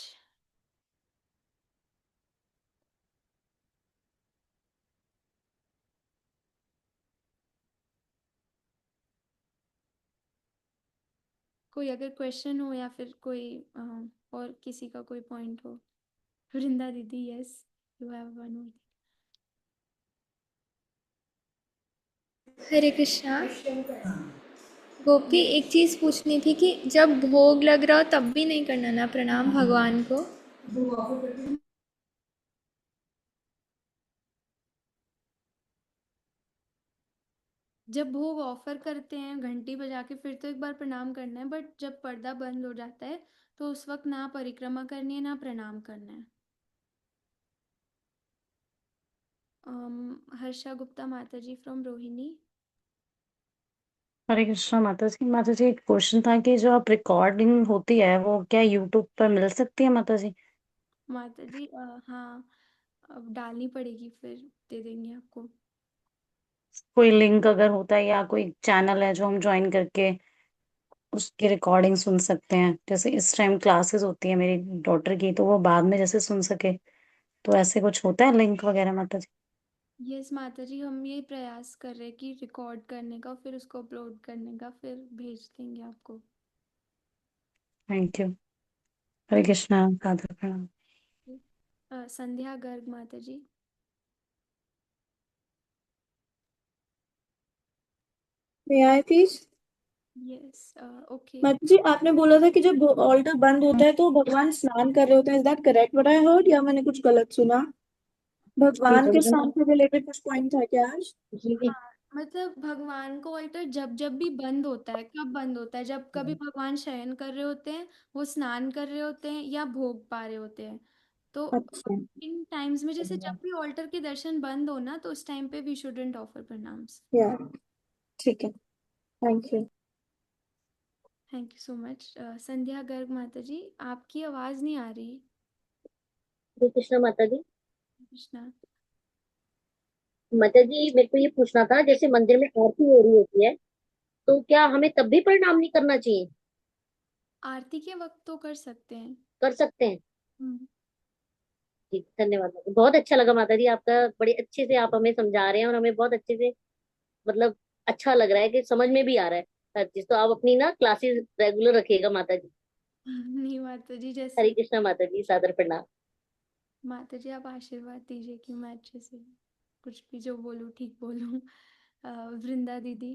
कोई अगर क्वेश्चन हो या फिर कोई और किसी का कोई पॉइंट हो? वृंदा दीदी, yes, you have one more. Hare Krishna Gopi, एक चीज़ पूछनी थी कि जब भोग लग रहा हो तब भी नहीं करना ना प्रणाम भगवान को? जब भोग ऑफर करते हैं घंटी बजा के फिर तो एक बार प्रणाम करना है, बट जब पर्दा बंद हो जाता है तो उस वक्त ना परिक्रमा करनी है ना प्रणाम करना है। हर्षा गुप्ता माता जी फ्रॉम रोहिणी। हरे कृष्णा माता जी एक क्वेश्चन था कि जो आप रिकॉर्डिंग होती है वो क्या यूट्यूब पर मिल सकती है माता जी? माता जी हाँ, अब डालनी पड़ेगी, फिर दे देंगे आपको। कोई लिंक अगर होता है या कोई चैनल है जो हम ज्वाइन करके उसकी रिकॉर्डिंग सुन सकते हैं, जैसे इस टाइम क्लासेस होती है मेरी डॉटर की तो वो बाद में जैसे सुन सके, तो ऐसे कुछ होता है लिंक वगैरह माता जी? यस माता जी, हम ये प्रयास कर रहे हैं कि रिकॉर्ड करने का, फिर उसको अपलोड करने का, फिर भेज देंगे आपको। Thank you. Hare Krishna, Radhe pranam. Sandhya Garg Mata ji. May I please? Yes, okay. Mata ji, आपने बोला था कि जब ऑल्टर बंद होता है तो भगवान स्नान कर रहे होते हैं, is that correct what I heard, या मैंने कुछ गलत सुना? भगवान के स्नान से रिलेटेड कुछ पॉइंट था क्या आज? हाँ, मतलब भगवान को ऑल्टर जब जब भी बंद होता है, कब बंद होता है? जब कभी भगवान शयन कर रहे होते हैं, वो स्नान कर रहे होते हैं या भोग पा रहे होते हैं। तो अच्छा, इन टाइम्स में जैसे जब भी ऑल्टर के दर्शन बंद हो ना, तो उस टाइम पे वी शुडंट ऑफर प्रणाम्स। या ठीक है, thank you. Thank you so much. Sandhya Garg Mata ji, आपकी आवाज नहीं आ रही। हरे कृष्णा माता जी। कृष्णा। माता जी मेरे को ये पूछना था, जैसे मंदिर में आरती हो रही होती है तो क्या हमें तब भी प्रणाम नहीं करना चाहिए? आरती के वक्त तो कर सकते हैं। कर सकते हैं। हम्म। ठीक, धन्यवाद माता जी। बहुत अच्छा लगा माता जी, आपका बड़े अच्छे से आप हमें समझा रहे हैं और हमें बहुत अच्छे से, मतलब अच्छा लग रहा है कि समझ में भी आ रहा है हर चीज। तो आप अपनी ना क्लासेस रेगुलर रखिएगा माता जी। नहीं माता जी, हरे जैसे कृष्णा माता जी, सादर प्रणाम। माता जी आप आशीर्वाद दीजिए कि मैं अच्छे से कुछ भी जो बोलूँ ठीक बोलूँ। वृंदा दीदी।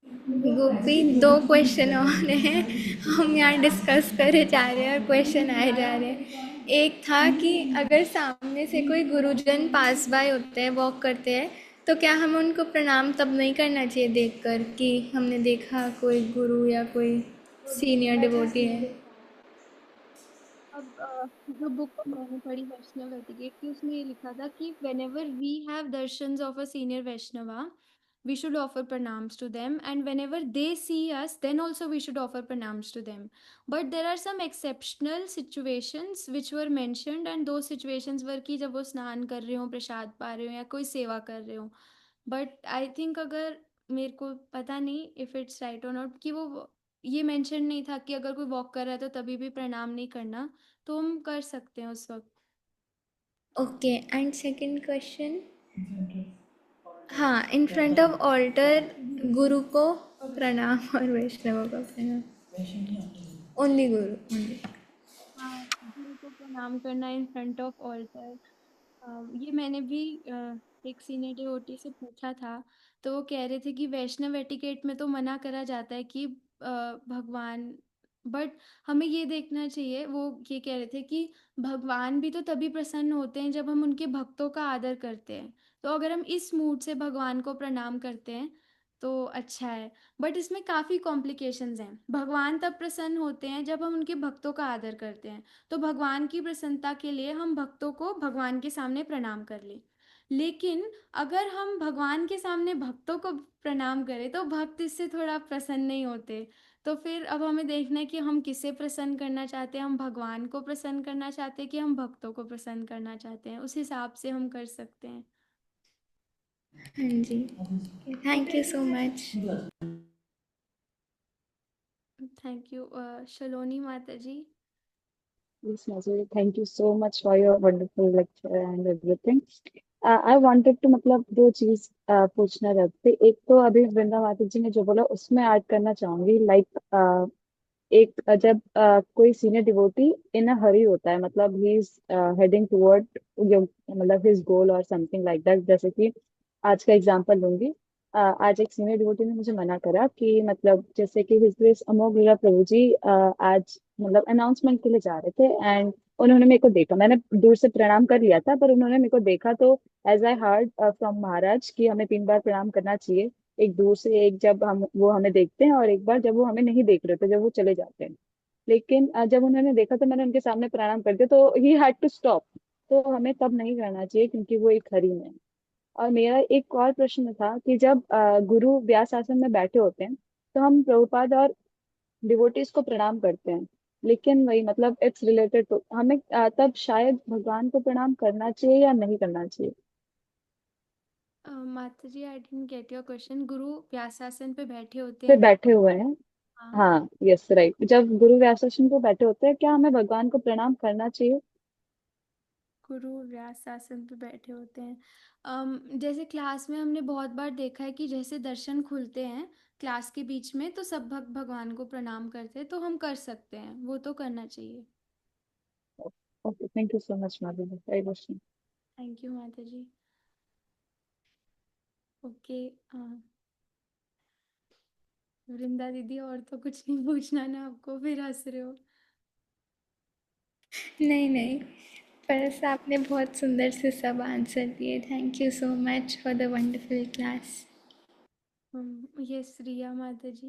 गोपी, 2 क्वेश्चन और हैं, हम यहाँ डिस्कस करे जा रहे हैं और क्वेश्चन आए जा रहे हैं। एक था कि अगर सामने से कोई गुरुजन पास बाय होते हैं, वॉक करते हैं, तो क्या हमें उनको प्रणाम तब नहीं करना चाहिए देखकर कि हमने देखा कोई गुरु या कोई सीनियर डिवोटी है? अब जो बुक मैंने पढ़ी वैष्णव एटिकेट की, उसमें ये लिखा था कि whenever we have darshans of a senior Vaishnava, we should offer pranams to them, and whenever they see us, then also we should offer pranams to them. But there are some exceptional situations which were mentioned, and those situations were कि जब वो स्नान कर रहे हो, प्रसाद पा रहे हो या कोई सेवा कर रहे हो। बट आई थिंक, अगर मेरे को पता नहीं इफ इट्स राइट और नॉट, कि वो ये मेंशन नहीं था कि अगर कोई वॉक कर रहा है तो तभी भी प्रणाम नहीं करना, तो हम कर सकते हैं उस वक्त। Okay, and second question. हाँ, इन फ्रंट ऑफ ऑल्टर गुरु को प्रणाम और वैष्णवों को प्रणाम। ओनली गुरु, ओनली। हाँ, गुरु को प्रणाम करना इन फ्रंट ऑफ ऑल्टर। ये मैंने भी एक सीनियर डिवोटी से पूछा था, तो वो कह रहे थे कि वैष्णव एटिकेट में तो मना करा जाता है कि भगवान, बट हमें ये देखना चाहिए, वो ये कह रहे थे कि भगवान भी तो तभी प्रसन्न होते हैं जब हम उनके भक्तों का आदर करते हैं। तो अगर हम इस मूड से भगवान को प्रणाम करते हैं तो अच्छा है। बट इसमें काफ़ी कॉम्प्लिकेशंस हैं। भगवान तब प्रसन्न होते हैं जब हम उनके भक्तों का आदर करते हैं। तो भगवान की प्रसन्नता के लिए हम भक्तों को भगवान के सामने प्रणाम कर लें। लेकिन अगर हम भगवान के सामने भक्तों को प्रणाम करें तो भक्त इससे थोड़ा प्रसन्न नहीं होते। तो फिर अब हमें देखना है कि हम किसे प्रसन्न करना चाहते हैं। हम भगवान को प्रसन्न करना चाहते हैं कि हम भक्तों को प्रसन्न करना चाहते हैं, उस हिसाब से हम कर सकते हैं। हाँ जी, thank you so much. Thank you. Shaloni Mata ji. Yes, Mazuri, thank you so much for your wonderful lecture and everything. I wanted to मतलब दो चीज पूछना रहते। एक तो अभी वृंदा माता जी ने जो बोला उसमें ऐड करना चाहूंगी, लाइक एक जब कोई सीनियर डिवोटी इन अ हरी होता है, मतलब ही इज हेडिंग टुवर्ड मतलब हिज गोल और समथिंग लाइक दैट। जैसे कि आज का एग्जांपल लूंगी। आज एक सीनियर डिवोटी ने मुझे मना करा कि मतलब जैसे कि हिज ग्रेस अमोघ लीला प्रभु जी आज मतलब अनाउंसमेंट के लिए जा रहे थे, एंड उन्होंने मेरे को देखा। मैंने दूर से प्रणाम कर लिया था, पर उन्होंने मेरे को देखा, तो एज आई हर्ड फ्रॉम महाराज कि हमें 3 बार प्रणाम करना चाहिए। एक दूर से, एक जब हम वो हमें देखते हैं, और एक बार जब वो हमें नहीं देख रहे थे, जब वो चले जाते हैं। लेकिन जब उन्होंने देखा तो मैंने उनके सामने प्रणाम कर दिया, तो ही हैड टू स्टॉप। तो हमें तब नहीं करना चाहिए क्योंकि वो एक हरिण है। और मेरा एक और प्रश्न था कि जब गुरु व्यास आसन में बैठे होते हैं, तो हम प्रभुपाद और डिवोटीज को प्रणाम करते हैं। लेकिन वही मतलब इट्स रिलेटेड टू हमें तब शायद भगवान को प्रणाम करना चाहिए या नहीं करना चाहिए। माता जी, आई डेंट गेट योर क्वेश्चन। गुरु व्यासासन पे बैठे होते पे हैं। बैठे हुए हैं। हाँ। हाँ, यस राइट। जब गुरु व्यासासन पे बैठे होते हैं, क्या हमें भगवान को प्रणाम करना चाहिए? गुरु व्यास आसन पे बैठे होते हैं। जैसे क्लास में हमने बहुत बार देखा है कि जैसे दर्शन खुलते हैं क्लास के बीच में, तो सब भक्त भगवान को प्रणाम करते हैं, तो हम कर सकते हैं, वो तो करना चाहिए। Okay, thank you so much Madhuri, very question. Thank you Mata ji. Okay. वृंदा दीदी, और तो कुछ नहीं पूछना ना आपको, फिर हंस रहे हो। नहीं नहीं, बस आपने बहुत सुंदर से सब आंसर दिए। Thank you so much for the wonderful class. Yes Riya Mata ji.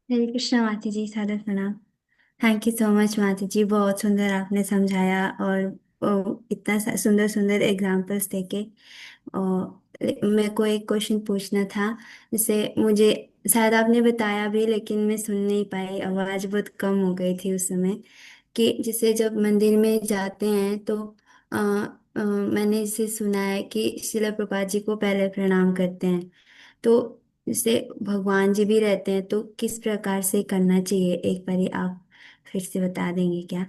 हरे कृष्णा माता जी, सादर प्रणाम। थैंक यू सो मच माता जी, बहुत सुंदर आपने समझाया और इतना सुंदर सुंदर एग्जाम्पल्स देके। और मेरे को एक क्वेश्चन पूछना था, जैसे मुझे शायद आपने बताया भी लेकिन मैं सुन नहीं पाई, आवाज़ बहुत कम हो गई थी उस समय। कि जैसे जब मंदिर में जाते हैं तो मैंने इसे सुना है कि शिला प्रभुपाद जी को पहले प्रणाम करते हैं। तो जैसे भगवान जी भी रहते हैं तो किस प्रकार से करना चाहिए, एक बारी आप फिर से बता देंगे क्या?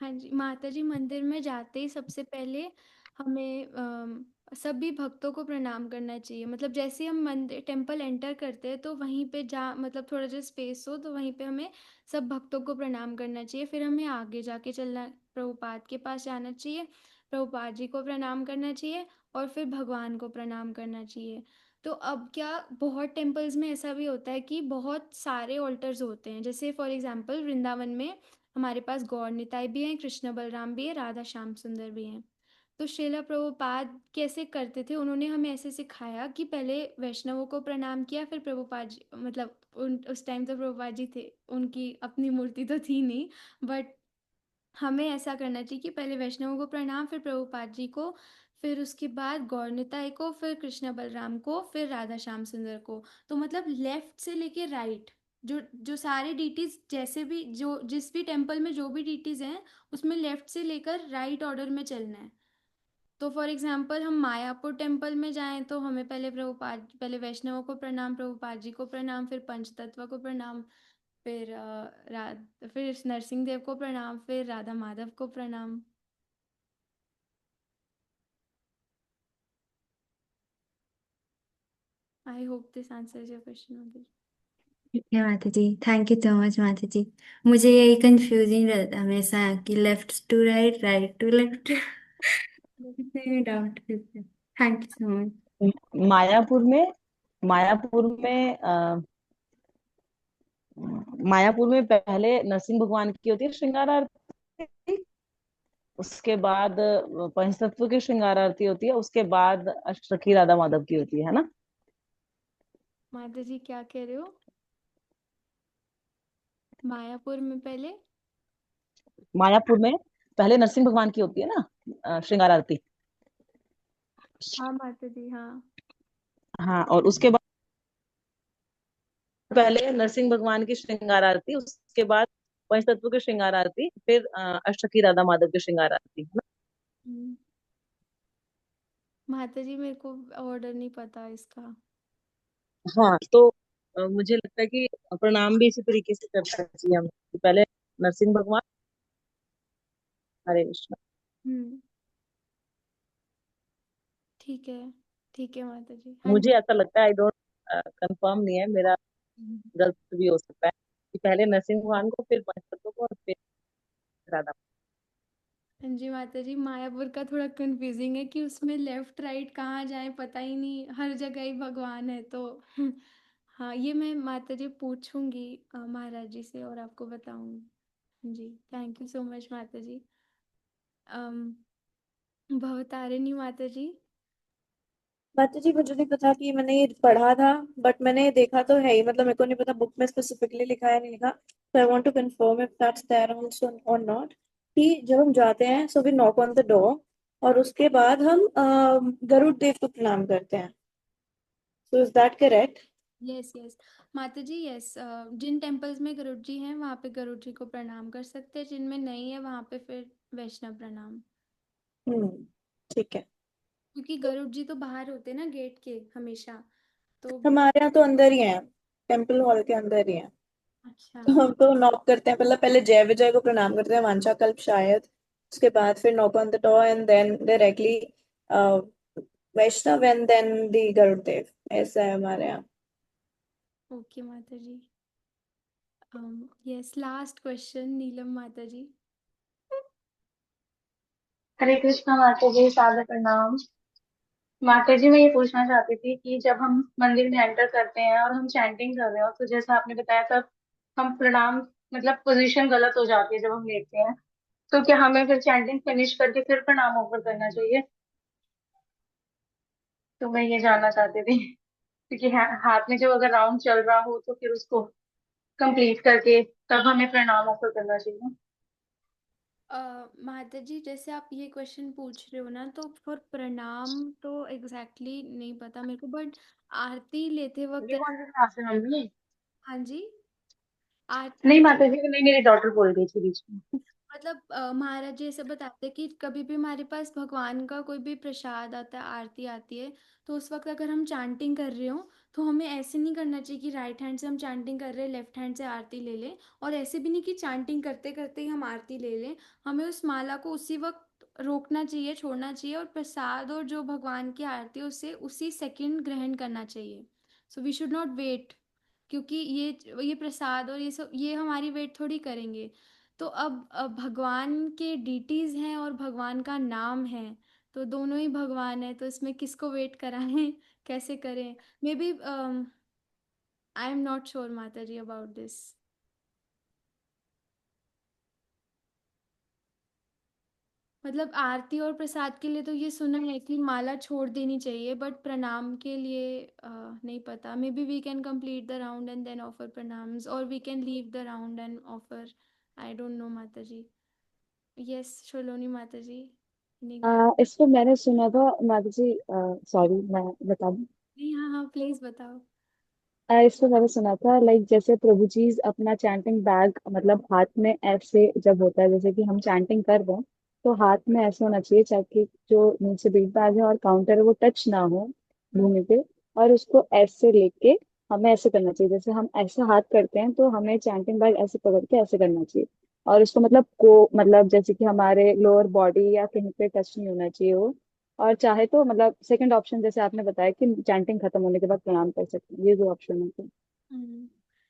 हाँ जी माता जी, मंदिर में जाते ही सबसे पहले हमें सभी भक्तों को प्रणाम करना चाहिए। मतलब जैसे ही हम मंदिर टेम्पल एंटर करते हैं तो वहीं पे जहाँ मतलब थोड़ा जो स्पेस हो तो वहीं पे हमें सब भक्तों को प्रणाम करना चाहिए। फिर हमें आगे जाके चलना, प्रभुपाद के पास जाना चाहिए, प्रभुपाद जी को प्रणाम करना चाहिए और फिर भगवान को प्रणाम करना चाहिए। तो अब क्या, बहुत टेम्पल्स में ऐसा भी होता है कि बहुत सारे ऑल्टर्स होते हैं। जैसे फॉर एग्जांपल वृंदावन में हमारे पास गौर निताई भी हैं, कृष्ण बलराम भी है, राधा श्याम सुंदर भी हैं। तो श्रीला प्रभुपाद कैसे करते थे, उन्होंने हमें ऐसे सिखाया कि पहले वैष्णवों को प्रणाम किया, फिर प्रभुपाद जी, मतलब उस टाइम तो प्रभुपाद जी थे, उनकी अपनी मूर्ति तो थी नहीं, बट हमें ऐसा करना चाहिए कि पहले वैष्णवों को प्रणाम, फिर प्रभुपाद जी को, फिर उसके बाद गौर निताई को, फिर कृष्ण बलराम को, फिर राधा श्याम सुंदर को। तो मतलब लेफ्ट से लेके राइट, जो जो सारे डीटीज, जैसे भी जो जिस भी टेम्पल में जो भी डीटीज हैं उसमें लेफ्ट से लेकर राइट ऑर्डर में चलना है। तो फॉर एग्जाम्पल हम मायापुर टेम्पल में जाएं तो हमें पहले वैष्णवों को प्रणाम, प्रभुपाद जी को प्रणाम, फिर पंचतत्व को प्रणाम, फिर फिर नरसिंह देव को प्रणाम, फिर राधा माधव को प्रणाम। I hope this answers your question. ठीक है माता जी, thank you so much Mataji. मुझे यही कंफ्यूजिंग रहता हमेशा कि left to right, right to left. Doubt. Thank you so much. Mayapur में पहले नरसिंह भगवान की होती है श्रृंगार आरती, उसके बाद पंचतत्व की श्रृंगार आरती होती है, उसके बाद अष्टसखी राधा माधव की होती है ना? माता जी क्या कह रहे हो? मायापुर में पहले? मायापुर में पहले नरसिंह भगवान की होती है ना श्रृंगार आरती। हाँ माता जी हाँ। हाँ, और उसके बाद पहले नरसिंह भगवान की श्रृंगार आरती, उसके बाद पंचतत्व की श्रृंगार आरती, फिर अष्टसखी राधा माधव की श्रृंगार आरती है ना? हम्म, माता जी मेरे को ऑर्डर नहीं पता इसका। हाँ, तो मुझे लगता है कि प्रणाम भी इसी तरीके से करना चाहिए हमें, कि पहले नरसिंह भगवान। हरे कृष्ण। हम्म, ठीक है, ठीक है माता जी, हाँ मुझे जी। ऐसा लगता है, आई डोंट कंफर्म नहीं है मेरा, गलत भी हो सकता है, कि पहले नरसिंह भगवान को, फिर पंचतत्व को, और फिर राधा। हाँ जी माता जी, मायापुर का थोड़ा कंफ्यूजिंग है कि उसमें लेफ्ट राइट कहाँ जाए पता ही नहीं, हर जगह ही भगवान है तो हाँ, ये मैं माता जी पूछूंगी महाराज जी से और आपको बताऊंगी। हाँ जी, थैंक यू सो मच माता जी। भवतारिणी माता जी। माता जी मुझे नहीं पता कि मैंने ये पढ़ा था, बट मैंने देखा तो है ही, मतलब मेरे को नहीं पता बुक में स्पेसिफिकली लिखा है नहीं लिखा, तो I want to confirm if that's there also और नॉट। कि जब हम जाते हैं so we knock on the door, और उसके बाद हम गरुड़ देव को प्रणाम करते हैं। So is that correct? Yes yes Mata ji, yes. Jin temples में गरुड़ जी हैं वहाँ पे गरुड़ जी को प्रणाम कर सकते हैं, जिनमें नहीं है वहाँ पे फिर वैष्णव प्रणाम। हम्म, ठीक है। क्योंकि गरुड़ जी तो बाहर होते हैं ना गेट के हमेशा, तो हमारे यहाँ तो अंदर ही है, टेम्पल हॉल के अंदर ही है। अच्छा। तो हम तो नॉक करते हैं, मतलब पहले जय विजय को प्रणाम करते हैं, वांछा कल्प शायद, उसके बाद फिर knock on the door and then directly Vaishnav and then the Garud Dev. ऐसा है हमारे यहाँ। Okay Mata ji. Yes, last question Neelam Mata ji. हरे कृष्णा माता जी, सादर प्रणाम। माता जी मैं ये पूछना चाहती थी कि जब हम मंदिर में एंटर करते हैं और हम चैंटिंग कर रहे हो तो जैसा आपने बताया तब हम प्रणाम, मतलब पोजीशन गलत हो जाती है जब हम लेटते हैं, तो क्या हमें फिर चैंटिंग फिनिश करके फिर प्रणाम ऊपर करना चाहिए? तो मैं ये जानना चाहती थी क्योंकि हाथ में जब अगर राउंड चल रहा हो तो फिर उसको कंप्लीट करके तब हमें प्रणाम ऑफर करना चाहिए। माता जी, जैसे आप ये क्वेश्चन पूछ रहे हो ना, तो फॉर प्रणाम तो एग्जैक्टली नहीं पता मेरे को, बट आरती लेते वक्त ये कौन सी क्लास है मम्मी? हाँ जी, नहीं आरती माता जी, नहीं मेरी डॉटर बोल रही थी बीच में। मतलब महाराज जी ऐसे बताते हैं कि कभी भी हमारे पास भगवान का कोई भी प्रसाद आता है, आरती आती है, तो उस वक्त अगर हम चांटिंग कर रहे हो तो हमें ऐसे नहीं करना चाहिए कि राइट हैंड से हम चांटिंग कर रहे हैं, लेफ्ट हैंड से आरती ले लें, और ऐसे भी नहीं कि चांटिंग करते करते ही हम आरती ले लें। हमें उस माला को उसी वक्त रोकना चाहिए, छोड़ना चाहिए, और प्रसाद और जो भगवान की आरती है उसे उसी सेकंड ग्रहण करना चाहिए। So we should not wait, क्योंकि ये प्रसाद और ये सब ये हमारी वेट थोड़ी करेंगे। तो अब भगवान के डीटीज हैं और भगवान का नाम है, तो दोनों ही भगवान है, तो इसमें किसको वेट कराएं कैसे करें? Maybe I am not sure Mataji about this. मतलब आरती और प्रसाद के लिए तो ये सुना है कि माला छोड़ देनी चाहिए, बट प्रणाम के लिए नहीं पता। Maybe we can complete the round and then offer pranams, और we can leave the round and offer. I don't know Mata ji. Yes शोलोनी Mata जी, नहीं इसको मैंने सुना था माता जी, सॉरी मैं बता दूं। नहीं, हाँ हाँ प्लीज बताओ। इसको मैंने सुना था लाइक जैसे प्रभु जी अपना चैंटिंग बैग मतलब हाथ में ऐसे जब होता है, जैसे कि हम चैंटिंग कर रहे हैं तो हाथ में ऐसे होना चाहिए ताकि जो नीचे बीट बैग है और काउंटर है वो टच ना हो भूमि पे, और उसको ऐसे लेके हमें ऐसे करना चाहिए। जैसे हम ऐसे हाथ करते हैं तो हमें चैंटिंग बैग ऐसे पकड़ के ऐसे करना चाहिए, और उसको मतलब को मतलब जैसे कि हमारे लोअर बॉडी या कहीं पे टच नहीं होना चाहिए वो। और चाहे तो मतलब सेकंड ऑप्शन जैसे आपने बताया कि चैंटिंग खत्म होने के बाद प्रणाम कर सकते हैं, ये दो ऑप्शन है तो।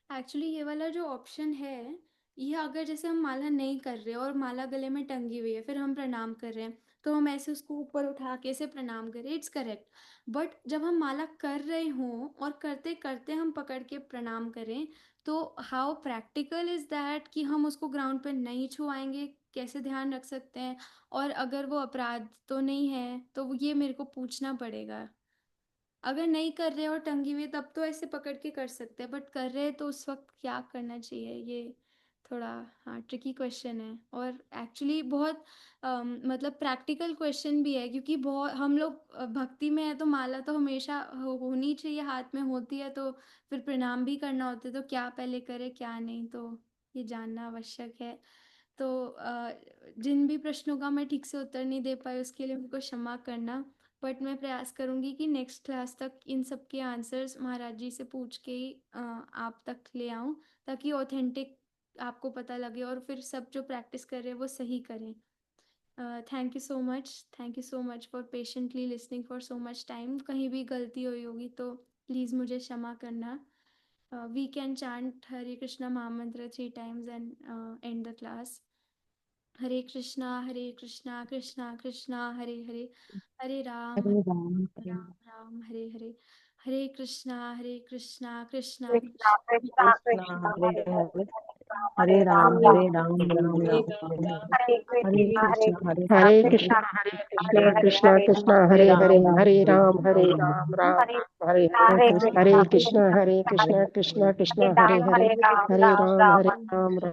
एक्चुअली ये वाला जो ऑप्शन है, ये अगर जैसे हम माला नहीं कर रहे और माला गले में टंगी हुई है, फिर हम प्रणाम कर रहे हैं, तो हम ऐसे उसको ऊपर उठा के ऐसे प्रणाम करें, इट्स करेक्ट। बट जब हम माला कर रहे हों और करते करते हम पकड़ के प्रणाम करें, तो हाउ प्रैक्टिकल इज दैट कि हम उसको ग्राउंड पे नहीं छुआएंगे? कैसे ध्यान रख सकते हैं? और अगर वो अपराध तो नहीं है, तो ये मेरे को पूछना पड़ेगा। अगर नहीं कर रहे और टंगी हुई तब तो ऐसे पकड़ के कर सकते हैं, बट कर रहे हैं तो उस वक्त क्या करना चाहिए? ये थोड़ा हाँ ट्रिकी क्वेश्चन है, और एक्चुअली बहुत मतलब प्रैक्टिकल क्वेश्चन भी है, क्योंकि बहुत हम लोग भक्ति में है तो माला तो हमेशा होनी चाहिए, हाथ में होती है, तो फिर प्रणाम भी करना होता है, तो क्या पहले करे क्या नहीं, तो ये जानना आवश्यक है। तो जिन भी प्रश्नों का मैं ठीक से उत्तर नहीं दे पाई उसके लिए मुझको क्षमा करना, बट मैं प्रयास करूंगी कि नेक्स्ट क्लास तक इन सब के आंसर्स महाराज जी से पूछ के ही आप तक ले आऊं, ताकि ऑथेंटिक आपको पता लगे और फिर सब जो प्रैक्टिस कर रहे हैं वो सही करें। Thank you so much, thank you so much for patiently listening for so much time. कहीं भी गलती हुई होगी तो प्लीज़ मुझे क्षमा करना। वी कैन चैंट हरे कृष्णा महामंत्र 3 times and and the class. Hare Krishna Krishna Krishna Hare Hare, Hare Hare Ram Hare Ram Ram Hare Hare, Hare Krishna Krishna Krishna Krishna Krishna Krishna Hare Hare Hare, Hare Hare Ram Ram Ram Hare Ram, Ram Hare Ram Hare Hare, Hare Hare Krishna Krishna Hare Krishna Hare, Krishna Krishna Hare Krishna Ram Hare Hare, Ram Hare Ram Ram Hare Ram Hare, Ram Hare Hare Hare Krishna Hare Hare Krishna Krishna Krishna Hare Krishna Hare, Hare Hare, Hare Hare Ram Ram Hare Ram, Ram